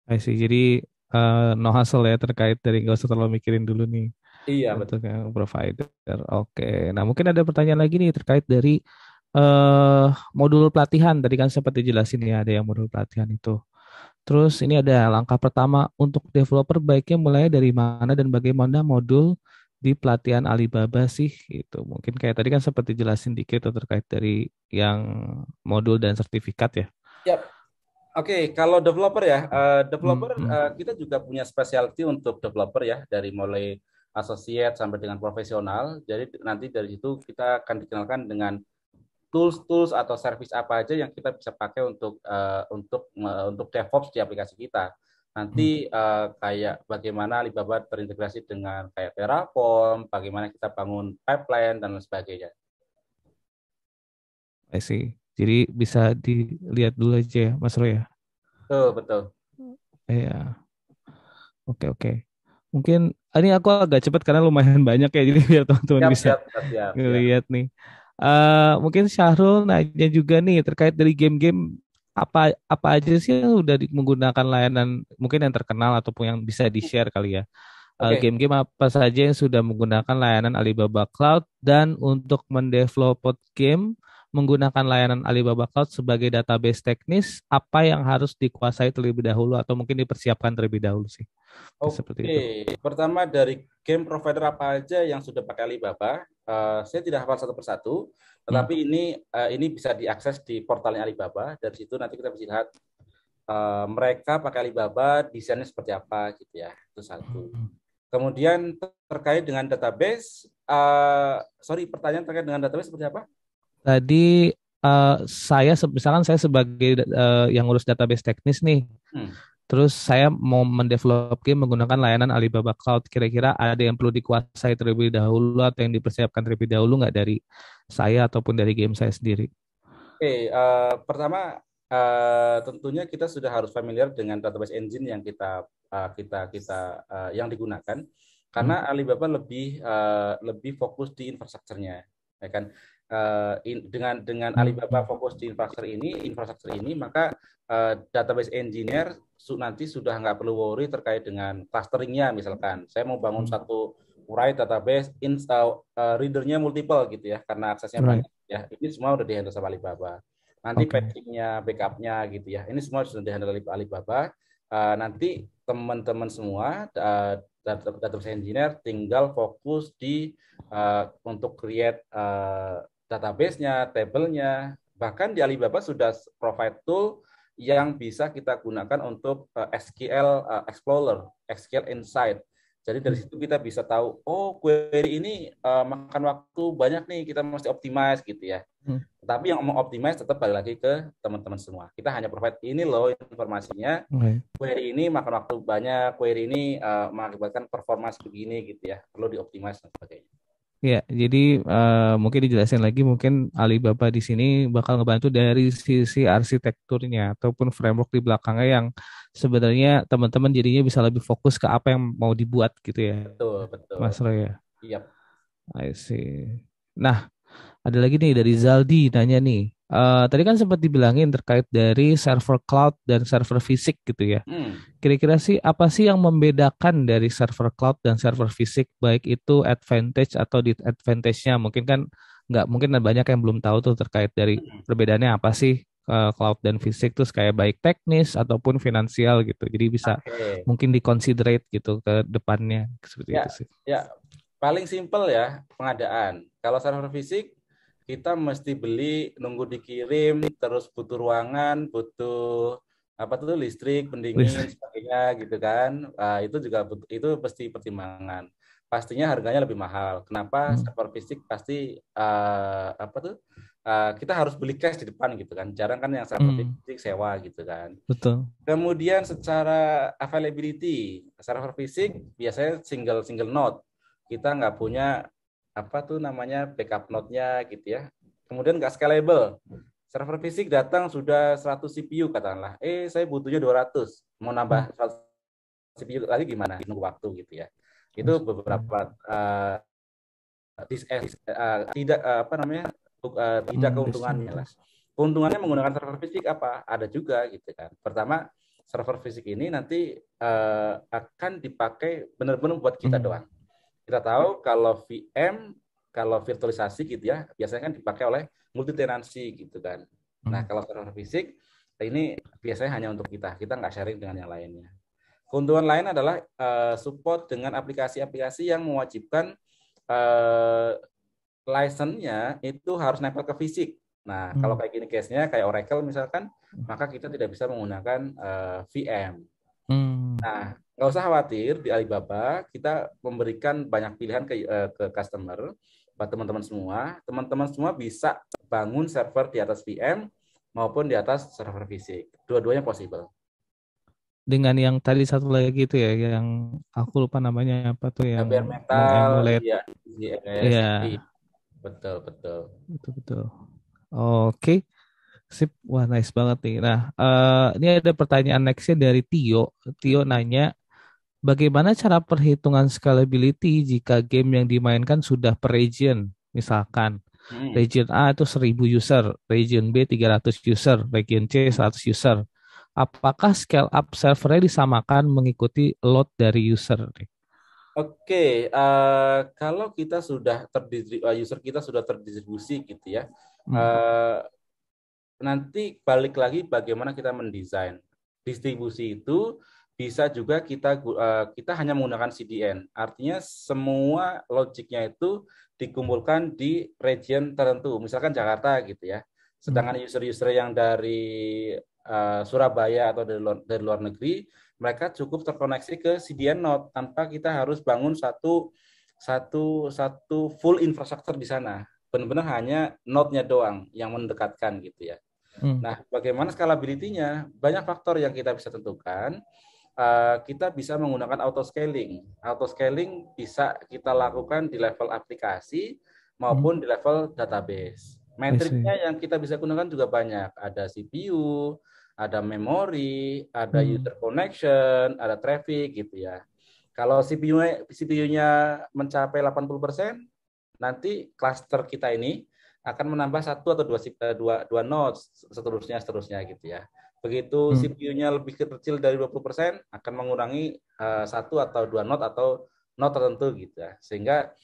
I see. Jadi no hassle ya terkait dari nggak usah terlalu mikirin dulu nih Iya, betul. untuk yang provider. Oke. Nah, mungkin ada pertanyaan lagi nih terkait dari modul pelatihan. Tadi kan sempat dijelasin ya ada yang modul pelatihan itu. Terus ini ada langkah pertama untuk developer baiknya mulai dari mana dan bagaimana modul di pelatihan Alibaba sih itu. Mungkin kayak tadi kan sempat dijelasin dikit tuh terkait dari yang modul dan sertifikat ya. Yap. Oke, kalau developer ya, kita juga punya specialty untuk developer ya, dari mulai associate sampai dengan profesional. Jadi nanti dari situ kita akan dikenalkan dengan tools atau service apa aja yang kita bisa pakai untuk DevOps di aplikasi kita. Nanti kayak bagaimana Alibaba terintegrasi dengan kayak Terraform, bagaimana kita bangun pipeline dan lain sebagainya. I see. Jadi bisa dilihat dulu aja ya, Mas Roy ya. Betul. Iya. Oke. Mungkin ini aku agak cepat karena lumayan banyak ya, jadi biar teman-teman bisa Siap. ngelihat nih. Mungkin Syahrul nanya juga nih terkait dari game-game apa apa aja sih yang udah menggunakan layanan mungkin yang terkenal ataupun yang bisa di-share kali ya. Oke. Game-game apa saja yang sudah menggunakan layanan Alibaba Cloud dan untuk mendevelop game menggunakan layanan Alibaba Cloud sebagai database teknis, apa yang harus dikuasai terlebih dahulu atau mungkin dipersiapkan terlebih dahulu sih. Seperti itu. Pertama dari game provider apa aja yang sudah pakai Alibaba, saya tidak hafal satu persatu, tetapi ini bisa diakses di portalnya Alibaba. Dari situ nanti kita bisa lihat mereka pakai Alibaba, desainnya seperti apa gitu ya. Itu satu. Kemudian terkait dengan database, pertanyaan terkait dengan database seperti apa? Tadi misalkan saya sebagai yang ngurus database teknis nih, terus saya mau mendevelop game menggunakan layanan Alibaba Cloud. Kira-kira ada yang perlu dikuasai terlebih dahulu atau yang dipersiapkan terlebih dahulu nggak dari saya ataupun dari game saya sendiri? Pertama tentunya kita sudah harus familiar dengan database engine yang yang digunakan, karena Alibaba lebih fokus di infrastrukturnya, ya kan. Dengan Alibaba fokus di infrastruktur ini, maka database engineer nanti sudah nggak perlu worry terkait dengan clusteringnya. Misalkan saya mau bangun satu urai database, readernya multiple gitu ya, karena aksesnya banyak ya, ini semua udah dihandle sama Alibaba. Nanti patchingnya, backupnya gitu ya, ini semua sudah dihandle oleh Alibaba. Nanti teman-teman semua database engineer tinggal fokus di untuk create database-nya, table-nya. Bahkan di Alibaba sudah provide tool yang bisa kita gunakan untuk SQL Explorer, SQL Insight. Jadi dari situ kita bisa tahu, oh query ini makan waktu banyak nih, kita mesti optimize gitu ya. Tapi yang mau optimize tetap balik lagi ke teman-teman semua. Kita hanya provide ini loh informasinya. Query ini makan waktu banyak, query ini mengakibatkan performance begini gitu ya. Perlu dioptimize dan sebagainya. Ya, jadi mungkin dijelasin lagi, mungkin Alibaba di sini bakal ngebantu dari sisi arsitekturnya ataupun framework di belakangnya yang sebenarnya teman-teman jadinya bisa lebih fokus ke apa yang mau dibuat gitu ya, Betul, betul. Mas Roy ya. Iya. I see. Nah, ada lagi nih dari Zaldi nanya nih. Tadi kan sempat dibilangin terkait dari server cloud dan server fisik gitu ya. Kira-kira sih apa sih yang membedakan dari server cloud dan server fisik, baik itu advantage atau disadvantage-nya? Mungkin kan nggak mungkin ada banyak yang belum tahu tuh terkait dari perbedaannya apa sih cloud dan fisik tuh kayak baik teknis ataupun finansial gitu. Jadi bisa mungkin diconsiderate gitu ke depannya seperti Ya, itu sih. ya paling simpel ya pengadaan. Kalau server fisik kita mesti beli, nunggu dikirim, terus butuh ruangan, butuh apa tuh listrik, pendingin, sebagainya gitu kan. Itu juga itu pasti pertimbangan. Pastinya harganya lebih mahal. Kenapa? Server fisik pasti apa tuh kita harus beli cash di depan gitu kan. Jarang kan yang server fisik sewa gitu kan. Betul. Kemudian secara availability, server fisik biasanya single node. Kita nggak punya apa tuh namanya backup node-nya gitu ya. Kemudian nggak scalable. Server fisik datang sudah 100 CPU katakanlah. Saya butuhnya 200. Mau nambah 100 CPU lagi gimana? Nunggu waktu gitu ya. Itu beberapa tidak apa namanya? Tidak keuntungannya lah. Keuntungannya menggunakan server fisik apa? Ada juga gitu kan. Pertama, server fisik ini nanti akan dipakai benar-benar buat kita doang. Kita tahu kalau VM, kalau virtualisasi gitu ya, biasanya kan dipakai oleh multi tenancy gitu kan. Nah, kalau server fisik ini biasanya hanya untuk kita nggak sharing dengan yang lainnya. Keuntungan lain adalah support dengan aplikasi-aplikasi yang mewajibkan license-nya itu harus nempel ke fisik. Nah, kalau kayak gini case-nya, kayak Oracle misalkan, maka kita tidak bisa menggunakan VM. Nah, nggak usah khawatir, di Alibaba kita memberikan banyak pilihan ke customer, buat teman-teman semua. Teman-teman semua bisa bangun server di atas VM maupun di atas server fisik. Dua-duanya possible. Dengan yang tadi satu lagi itu ya, yang aku lupa namanya apa tuh, yang Bare metal, mengemulate. ya, Iya, betul, betul. betul. Oke, sip. Wah, nice banget nih. Nah, ini ada pertanyaan nextnya dari Tio. Tio nanya, bagaimana cara perhitungan scalability jika game yang dimainkan sudah per region? Misalkan, region A itu 1000 user, region B 300 user, region C 100 user. Apakah scale up servernya disamakan mengikuti load dari user? Oke, kalau kita sudah user kita sudah terdistribusi gitu ya, nanti balik lagi bagaimana kita mendesain distribusi itu. Bisa juga kita hanya menggunakan CDN, artinya semua logiknya itu dikumpulkan di region tertentu, misalkan Jakarta gitu ya. Sedangkan user-user yang dari Surabaya atau dari luar negeri, mereka cukup terkoneksi ke CDN node tanpa kita harus bangun satu full infrastruktur di sana. Benar-benar hanya node-nya doang yang mendekatkan gitu ya. Nah, bagaimana scalability-nya? Banyak faktor yang kita bisa tentukan. Kita bisa menggunakan auto scaling. Auto scaling bisa kita lakukan di level aplikasi maupun di level database. I see. Metriknya yang kita bisa gunakan juga banyak. Ada CPU, ada memori, ada Hmm. user connection, ada traffic gitu ya. Kalau CPU-nya mencapai 80%, nanti cluster kita ini akan menambah satu atau dua nodes, seterusnya gitu ya. Begitu Hmm. CPU-nya lebih kecil dari 20%, akan mengurangi satu atau dua node atau node tertentu gitu ya. Sehingga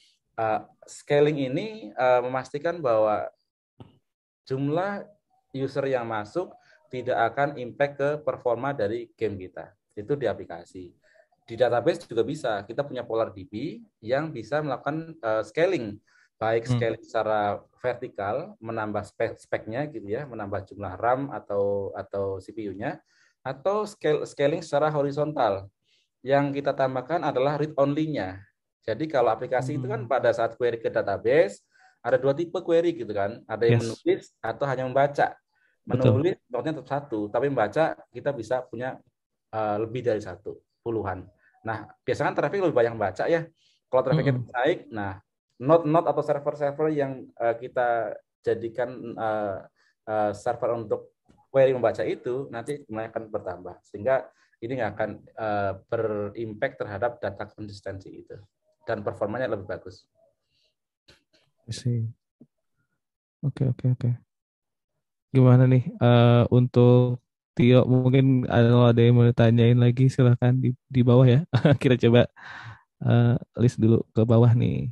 scaling ini memastikan bahwa jumlah user yang masuk tidak akan impact ke performa dari game kita. Itu di aplikasi. Di database juga bisa. Kita punya PolarDB yang bisa melakukan scaling, baik Hmm. scaling secara vertikal, menambah speknya gitu ya, menambah jumlah RAM atau CPU-nya, atau scaling secara horizontal. Yang kita tambahkan adalah read only-nya. Jadi kalau aplikasi itu kan Hmm. pada saat query ke database, ada dua tipe query gitu kan. Ada yang Yes, menulis atau hanya membaca. betul. Menulis notnya tetap satu, tapi membaca kita bisa punya lebih dari satu, puluhan. Nah, biasanya kan traffic lebih banyak membaca ya. Kalau trafficnya Mm-mm. naik, nah node-node atau server-server yang kita jadikan server untuk query membaca itu nanti jumlahnya akan bertambah. Sehingga ini nggak akan berimpact terhadap data konsistensi itu. Dan performanya lebih bagus. I see. Oke, oke, oke. Gimana nih untuk Tio, mungkin kalau ada yang mau ditanyain lagi silahkan di bawah ya. Kita coba list dulu ke bawah nih.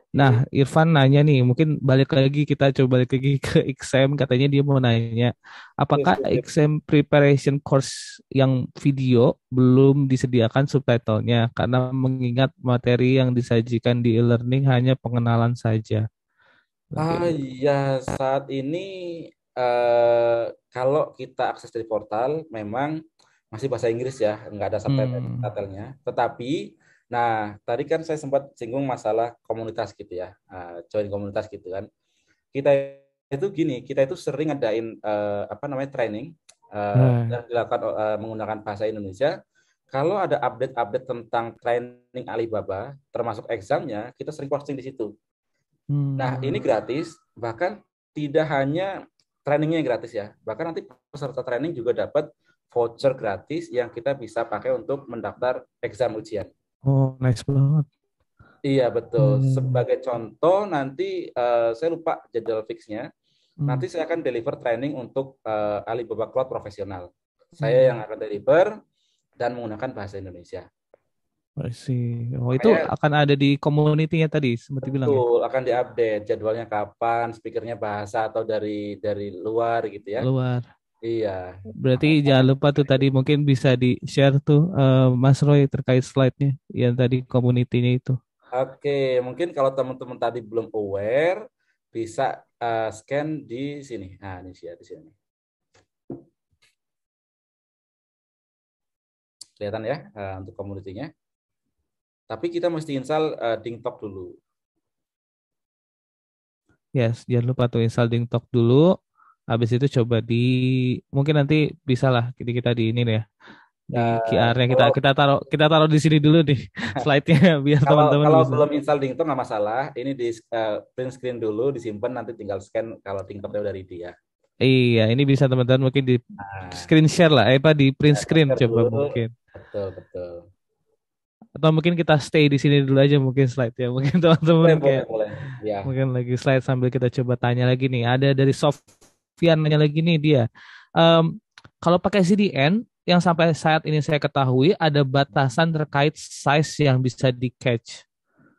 Nah, Oke. Irfan nanya nih, mungkin balik lagi kita coba balik lagi ke exam. Katanya dia mau nanya, apakah exam preparation course yang video belum disediakan subtitlenya karena mengingat materi yang disajikan di e-learning hanya pengenalan saja. Seperti itu. Ya, saat ini eh, kalau kita akses dari portal memang masih bahasa Inggris ya, nggak ada Hmm. subtitlenya. Tetapi, nah tadi kan saya sempat singgung masalah komunitas gitu ya, join komunitas gitu kan. Kita itu gini, kita itu sering ngadain apa namanya training Ah. yang dilakukan menggunakan bahasa Indonesia. Kalau ada update-update tentang training Alibaba, termasuk examnya, kita sering posting di situ. Nah, ini Hmm. gratis, bahkan tidak hanya trainingnya yang gratis ya, bahkan nanti peserta training juga dapat voucher gratis yang kita bisa pakai untuk mendaftar exam ujian. Oh, nice banget. Iya, betul. Hmm. Sebagai contoh, nanti saya lupa jadwal fixnya. Hmm. Nanti saya akan deliver training untuk Alibaba Cloud profesional. Saya yang Hmm. akan deliver dan menggunakan bahasa Indonesia. I see. Oh, itu Makanya akan ada di community-nya tadi, seperti bilang ya, betul akan diupdate jadwalnya kapan, speakernya bahasa atau dari luar gitu ya. luar. Iya. Berarti jangan lupa tuh tadi mungkin bisa di-share tuh Mas Roy terkait slide-nya yang tadi community-nya itu. Oke, mungkin kalau teman-teman tadi belum aware, bisa scan di sini. Nah, ini sih ya di sini. Kelihatan ya untuk community-nya. Tapi kita mesti install Dingtalk dulu. Yes, jangan lupa tuh install DingTalk dulu. Habis itu coba mungkin nanti bisa lah kita di ini nih ya, di QR-nya kita Kalau kita taruh di sini dulu nih slide-nya biar kalau teman-teman kalau bisa. belum install Dingtalk nggak masalah. Ini di print screen dulu, disimpan nanti tinggal scan kalau Dingtalknya udah ready ya. Iya, ini bisa teman-teman mungkin di Nah, screen share lah, apa di print ya, screen share coba dulu. mungkin. Betul, betul. Atau mungkin kita stay di sini dulu aja mungkin slide-nya. Mungkin teman-teman Boleh, boleh, kayak boleh. Ya. mungkin lagi slide sambil kita coba tanya lagi nih. Ada dari Sofyan nanya lagi nih dia. Em, Kalau pakai CDN yang sampai saat ini saya ketahui ada batasan terkait size yang bisa di-catch.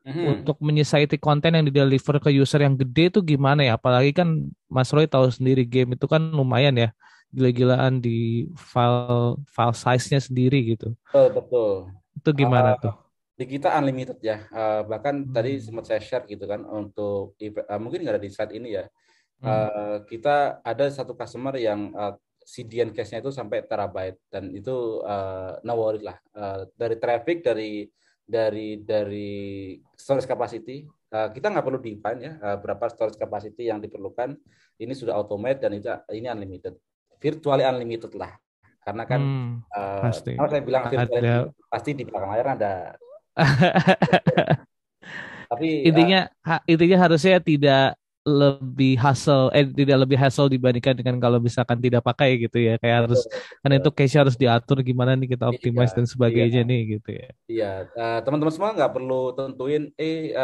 Mhm. Untuk menyesaiti konten yang di-deliver ke user yang gede itu gimana ya? Apalagi kan Mas Roy tahu sendiri game itu kan lumayan ya. Gila-gilaan di file file size-nya sendiri gitu. Betul, betul. Itu gimana tuh? Di kita unlimited ya. Bahkan tadi Hmm. sempat saya share gitu kan untuk mungkin nggak ada di slide ini ya. Hmm. Kita ada satu customer yang CDN cache-nya itu sampai terabyte dan itu no worry lah. Dari traffic dari storage capacity kita nggak perlu define ya berapa storage capacity yang diperlukan. Ini sudah automate dan ini unlimited. Virtually unlimited lah. Karena kan Hmm. Pasti kalau saya bilang virtually ada. unlimited, pasti di belakang layar ada. Tapi Intinya intinya harusnya tidak lebih hassle, tidak lebih hassle dibandingkan dengan kalau misalkan tidak pakai gitu ya. Kayak harus, Betul, kan itu betul. case harus diatur gimana nih kita Iya, optimize dan iya, sebagainya nih gitu ya. iya. Teman-teman semua nggak perlu tentuin,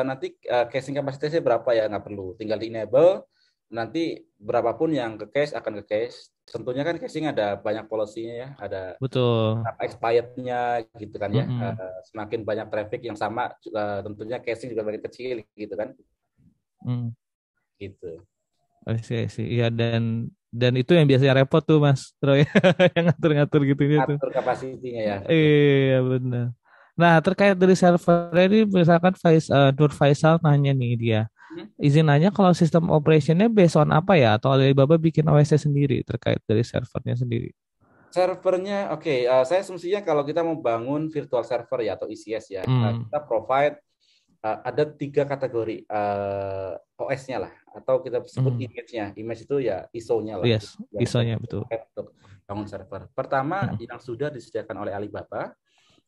nanti caching kapasitasnya berapa ya, nggak perlu. Tinggal di enable, nanti berapapun yang ke cache akan ke cache. Tentunya kan caching ada banyak polosinya ya, ada Betul. expirednya gitu kan ya. Mm-mm. Semakin banyak traffic yang sama, tentunya caching juga makin kecil gitu kan. Mm. Gitu. I see. Iya, dan itu yang biasanya repot tuh Mas Troy, yang ngatur-ngatur gitunya tuh. Atur kapasitinya ya, betul. Iya benar. Nah, terkait dari server ini misalkan Nur Faisal nanya nih dia. Hmm. Izin nanya kalau sistem operationnya based on apa ya? Atau Alibaba bikin OS sendiri terkait dari servernya sendiri? Servernya, oke. Saya asumsinya kalau kita mau bangun virtual server ya atau ECS ya, Hmm. kita provide ada 3 kategori OS-nya lah, atau kita sebut Hmm. image-nya. Image itu ya ISO-nya lah, Yes, yang kita ISO-nya betul. pakai untuk bangun server. Pertama, Hmm. yang sudah disediakan oleh Alibaba.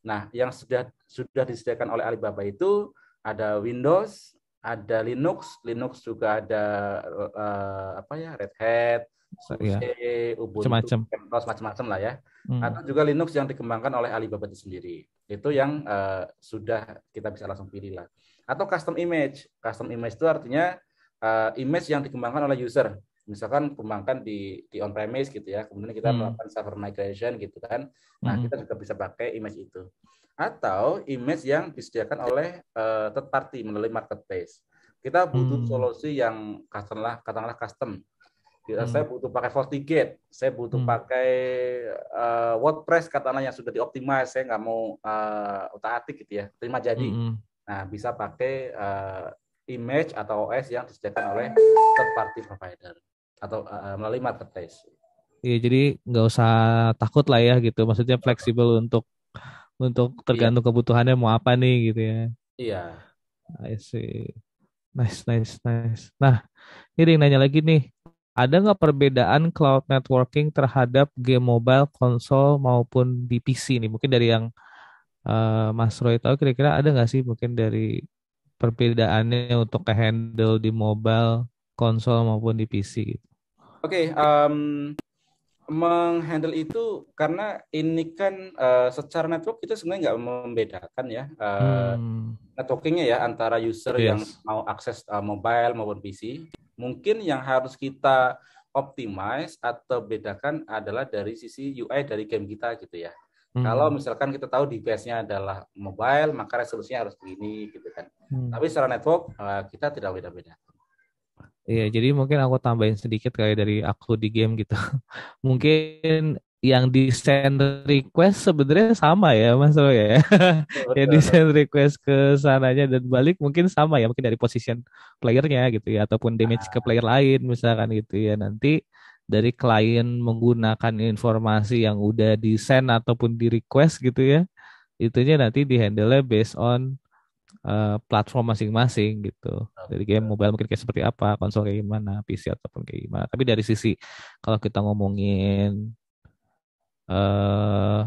Nah, yang sudah disediakan oleh Alibaba itu ada Windows, ada Linux, Linux juga ada apa ya, Red Hat, Ya, SUSE, Ubuntu, macam-macam. CentOS, macam-macam lah ya. Hmm. Atau juga Linux yang dikembangkan oleh Alibaba itu sendiri. Itu yang sudah kita bisa langsung pilih lah. Atau custom image. Custom image itu artinya image yang dikembangkan oleh user. Misalkan kembangkan di on premise gitu ya, kemudian kita Hmm. melakukan server migration gitu kan. Nah, Hmm. kita juga bisa pakai image itu. Atau image yang disediakan oleh third party melalui marketplace. Kita butuh Hmm. solusi yang katakanlah custom. Saya Hmm. butuh pakai FortiGate, saya butuh Hmm. pakai WordPress katakanlah yang sudah dioptimize, saya nggak mau otak-atik gitu ya, terima jadi. Hmm. Nah, bisa pakai image atau OS yang disediakan oleh third party provider atau melalui marketplace. Iya, jadi nggak usah takut lah ya gitu. Maksudnya fleksibel untuk Iya, tergantung kebutuhannya mau apa nih gitu ya. iya. I see. Nice, nice, nice. Nah, ini yang nanya lagi nih. Ada nggak perbedaan cloud networking terhadap game mobile, konsol maupun di PC nih? Mungkin dari yang Mas Roy tahu kira-kira ada nggak sih mungkin dari perbedaannya untuk handle di mobile, konsol maupun di PC gitu? Oke, menghandle itu karena ini kan secara network itu sebenarnya nggak membedakan ya Hmm, networkingnya ya antara user yang yes. mau akses mobile maupun PC. Mungkin yang harus kita optimize atau bedakan adalah dari sisi UI dari game kita gitu ya. Kalau Hmm, misalkan kita tahu device-nya adalah mobile, maka resolusinya harus begini gitu kan. hmm. Tapi secara network kita tidak beda-beda. Iya, jadi mungkin aku tambahin sedikit kayak dari aku di game gitu. Mungkin yang di send request sebenarnya sama ya Mas Roy ya. Yang di Betul. send request ke sananya dan balik mungkin sama ya, mungkin dari position playernya gitu ya ataupun damage ke player lain misalkan gitu ya. Nanti dari klien menggunakan informasi yang udah di send ataupun di request gitu ya. Itunya nanti di handle based on platform masing-masing gitu. Dari game mobile mungkin kayak seperti apa, konsol kayak gimana, PC ataupun kayak gimana. Tapi dari sisi kalau kita ngomongin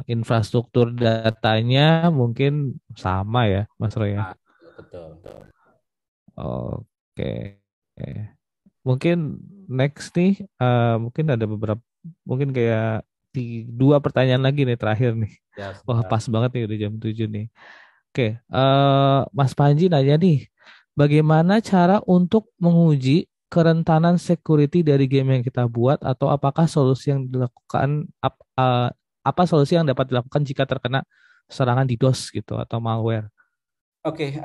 infrastruktur datanya mungkin sama ya, Mas Roy ya. Nah, betul. Oke. Mungkin next nih, mungkin ada beberapa, mungkin kayak dua pertanyaan lagi nih terakhir nih. Ya, Wah, siap. pas banget nih udah jam 7 nih. Oke, Mas Panji nanya nih, bagaimana cara untuk menguji kerentanan security dari game yang kita buat atau apakah solusi yang dilakukan apa solusi yang dapat dilakukan jika terkena serangan DDoS gitu atau malware? Oke,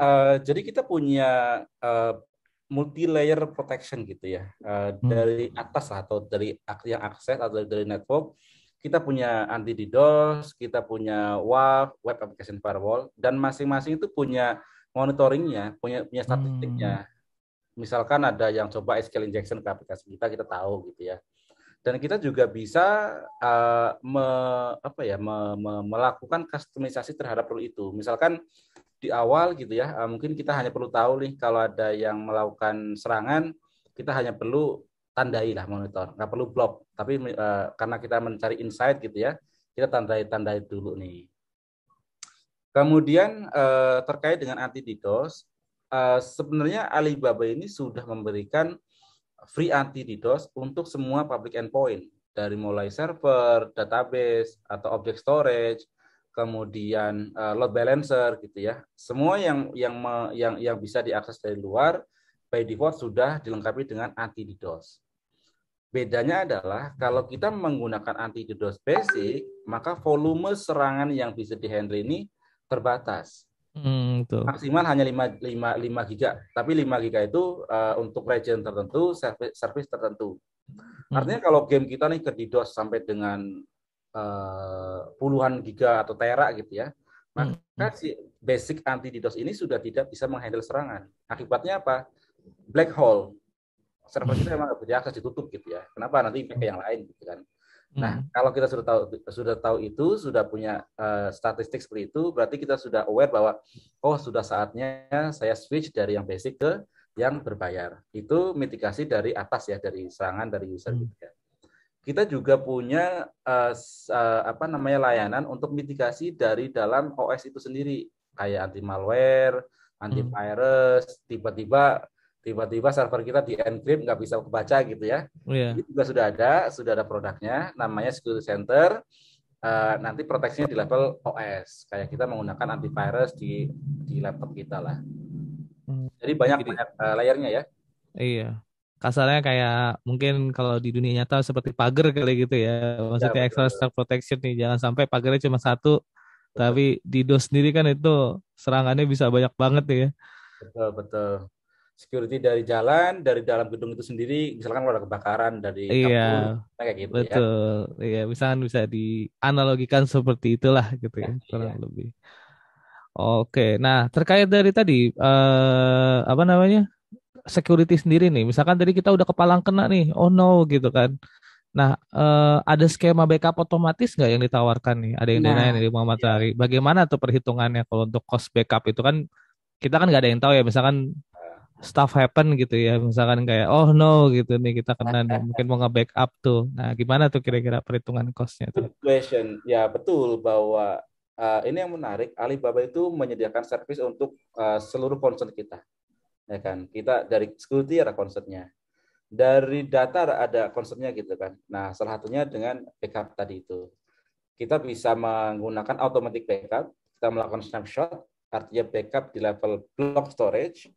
jadi kita punya multi layer protection gitu ya. Hmm. Dari atas lah, atau dari yang akses atau dari network, kita punya anti DDoS, kita punya WAF, Web Application Firewall, dan masing-masing itu punya monitoringnya, punya Hmm. statistiknya. Misalkan ada yang coba SQL injection ke aplikasi kita tahu gitu ya. Dan kita juga bisa melakukan customisasi terhadap rule itu. Misalkan di awal gitu ya, mungkin kita hanya perlu tahu nih kalau ada yang melakukan serangan, kita hanya perlu tandai lah monitor, nggak perlu block. Tapi karena kita mencari insight gitu ya, kita tandai dulu nih. Kemudian terkait dengan anti DDoS, sebenarnya Alibaba ini sudah memberikan free anti-DDoS untuk semua public endpoint, dari mulai server, database, atau object storage, kemudian load balancer gitu ya. Semua yang bisa diakses dari luar by default sudah dilengkapi dengan anti-DDoS. Bedanya adalah kalau kita menggunakan anti-DDoS basic, maka volume serangan yang bisa dihandle ini terbatas. Maksimal hanya 5 giga, tapi 5 giga itu untuk region tertentu, service tertentu. Artinya kalau game kita nih ke DDoS sampai dengan puluhan giga atau tera gitu ya, maka si basic anti DDoS ini sudah tidak bisa menghandle serangan. Akibatnya apa? Black hole. Server kita memang nggak diakses, ditutup gitu ya. Kenapa? Nanti pakai yang lain gitu kan. Nah, kalau kita sudah tahu itu, sudah punya statistik seperti itu, berarti kita sudah aware bahwa sudah saatnya saya switch dari yang basic ke yang berbayar. Itu mitigasi dari atas ya, dari serangan dari user gitu ya. Kita juga punya layanan untuk mitigasi dari dalam OS itu sendiri, kayak anti malware, antivirus, tiba-tiba server kita di encrypt nggak bisa kebaca gitu ya. Ini juga sudah ada produknya, namanya Security Center. Nanti proteksinya di level OS, kayak kita menggunakan antivirus di laptop kita lah. Jadi banyak layarnya ya. Iya. Kasarnya kayak mungkin kalau di dunia nyata seperti pagar kali gitu ya. Maksudnya extra protection nih, jangan sampai pagarnya cuma satu. Betul. Tapi di DDoS sendiri kan itu serangannya bisa banyak banget ya. Betul. Security dari jalan, dari dalam gedung itu sendiri, misalkan kalau ada kebakaran dari kampus, kayak gitu betul. ya. Iya, misalkan bisa dianalogikan seperti itulah gitu ya, kurang lebih. Oke, nah terkait dari tadi security sendiri nih, misalkan tadi kita udah kepalang kena nih, oh no gitu kan. Nah, ada skema backup otomatis nggak yang ditawarkan nih? Ada yang nanya dari Muhammad Tari. Bagaimana tuh perhitungannya kalau untuk cost backup itu kan kita kan nggak ada yang tahu ya, misalkan stuff happen gitu ya, misalkan kayak oh no gitu nih kita kena nih, mungkin mau nge-backup tuh. Nah, gimana tuh kira-kira perhitungan costnya tuh? Good question. Ya betul bahwa ini yang menarik. Alibaba itu menyediakan service untuk seluruh concern kita, ya kan? Kita dari security ada concernnya, dari data ada concernnya gitu kan. Nah, salah satunya dengan backup tadi itu. Kita bisa menggunakan automatic backup. Kita melakukan snapshot, artinya backup di level block storage.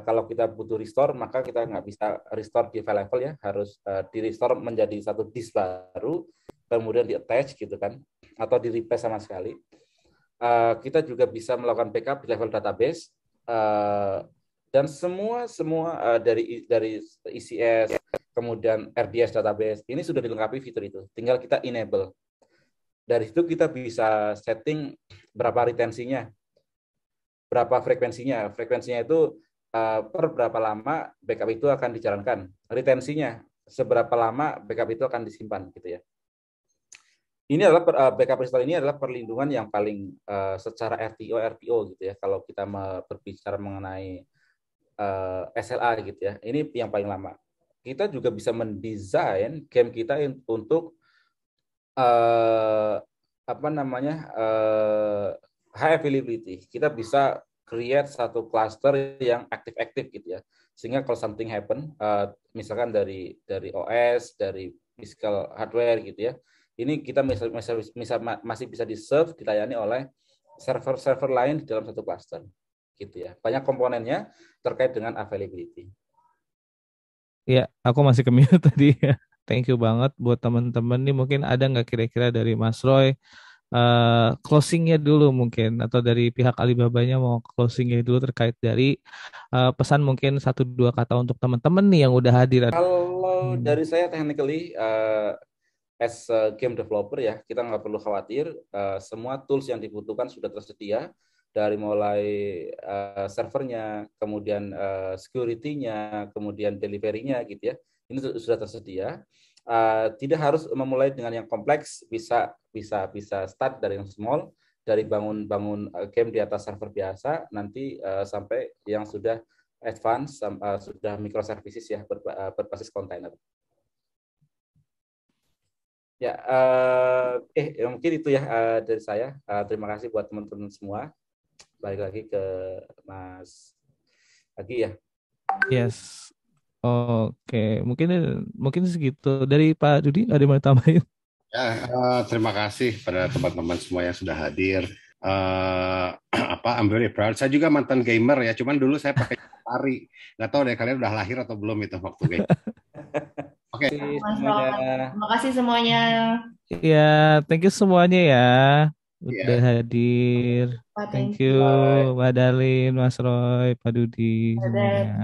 Kalau kita butuh restore, maka kita nggak bisa restore di file level ya, harus di restore menjadi satu disk baru, kemudian di attach gitu kan, atau di replace sama sekali. Kita juga bisa melakukan backup di level database, dan semua dari ECS, kemudian RDS database ini sudah dilengkapi fitur itu. Tinggal kita enable. Dari situ kita bisa setting berapa retensinya, berapa frekuensinya. Frekuensinya itu per berapa lama backup itu akan dijalankan. Retensinya seberapa lama backup itu akan disimpan gitu ya. Ini adalah backup restore ini adalah perlindungan yang paling secara RTO gitu ya. Kalau kita berbicara mengenai SLA gitu ya. Ini yang paling lama. Kita juga bisa mendesain game kita untuk high availability. Kita bisa create satu cluster yang aktif-aktif gitu ya. Sehingga kalau something happen, misalkan dari OS, dari physical hardware gitu ya, ini kita masih bisa di-serve, dilayani oleh server-server lain di dalam satu cluster gitu ya. Banyak komponennya terkait dengan availability. Iya, aku masih ke-mute tadi ya. Thank you banget buat teman-teman nih. Mungkin ada nggak kira-kira dari Mas Roy closingnya dulu mungkin, atau dari pihak Alibabanya mau closingnya dulu terkait dari pesan mungkin 1-2 kata untuk teman-teman nih yang udah hadir. Kalau dari saya technically as a game developer ya, kita nggak perlu khawatir. Semua tools yang dibutuhkan sudah tersedia, dari mulai servernya, kemudian security-nya, kemudian delivery-nya gitu ya. Ini sudah tersedia. Tidak harus memulai dengan yang kompleks, bisa start dari yang small, dari bangun game di atas server biasa, nanti sampai yang sudah advance, sudah microservices ya, berbasis kontainer. Ya, mungkin itu ya dari saya. Terima kasih buat teman-teman semua. Balik lagi ke Mas Agi ya. Yes. Oke, mungkin mungkin segitu dari Pak Dudi. Ada yang mau tambahin? Ya, terima kasih pada teman-teman semua yang sudah hadir. Apa, I'm very proud. Saya juga mantan gamer ya, cuman dulu saya pakai Atari. Nggak tahu deh kalian udah lahir atau belum itu waktu game. Oke, Mas Roland. Terima kasih semuanya. Ya, thank you semuanya ya. Udah ya. hadir. Pak, Thank thank you, you. Mbak Dalin, Mas Roy, Pak Dudi, Dadah. semuanya.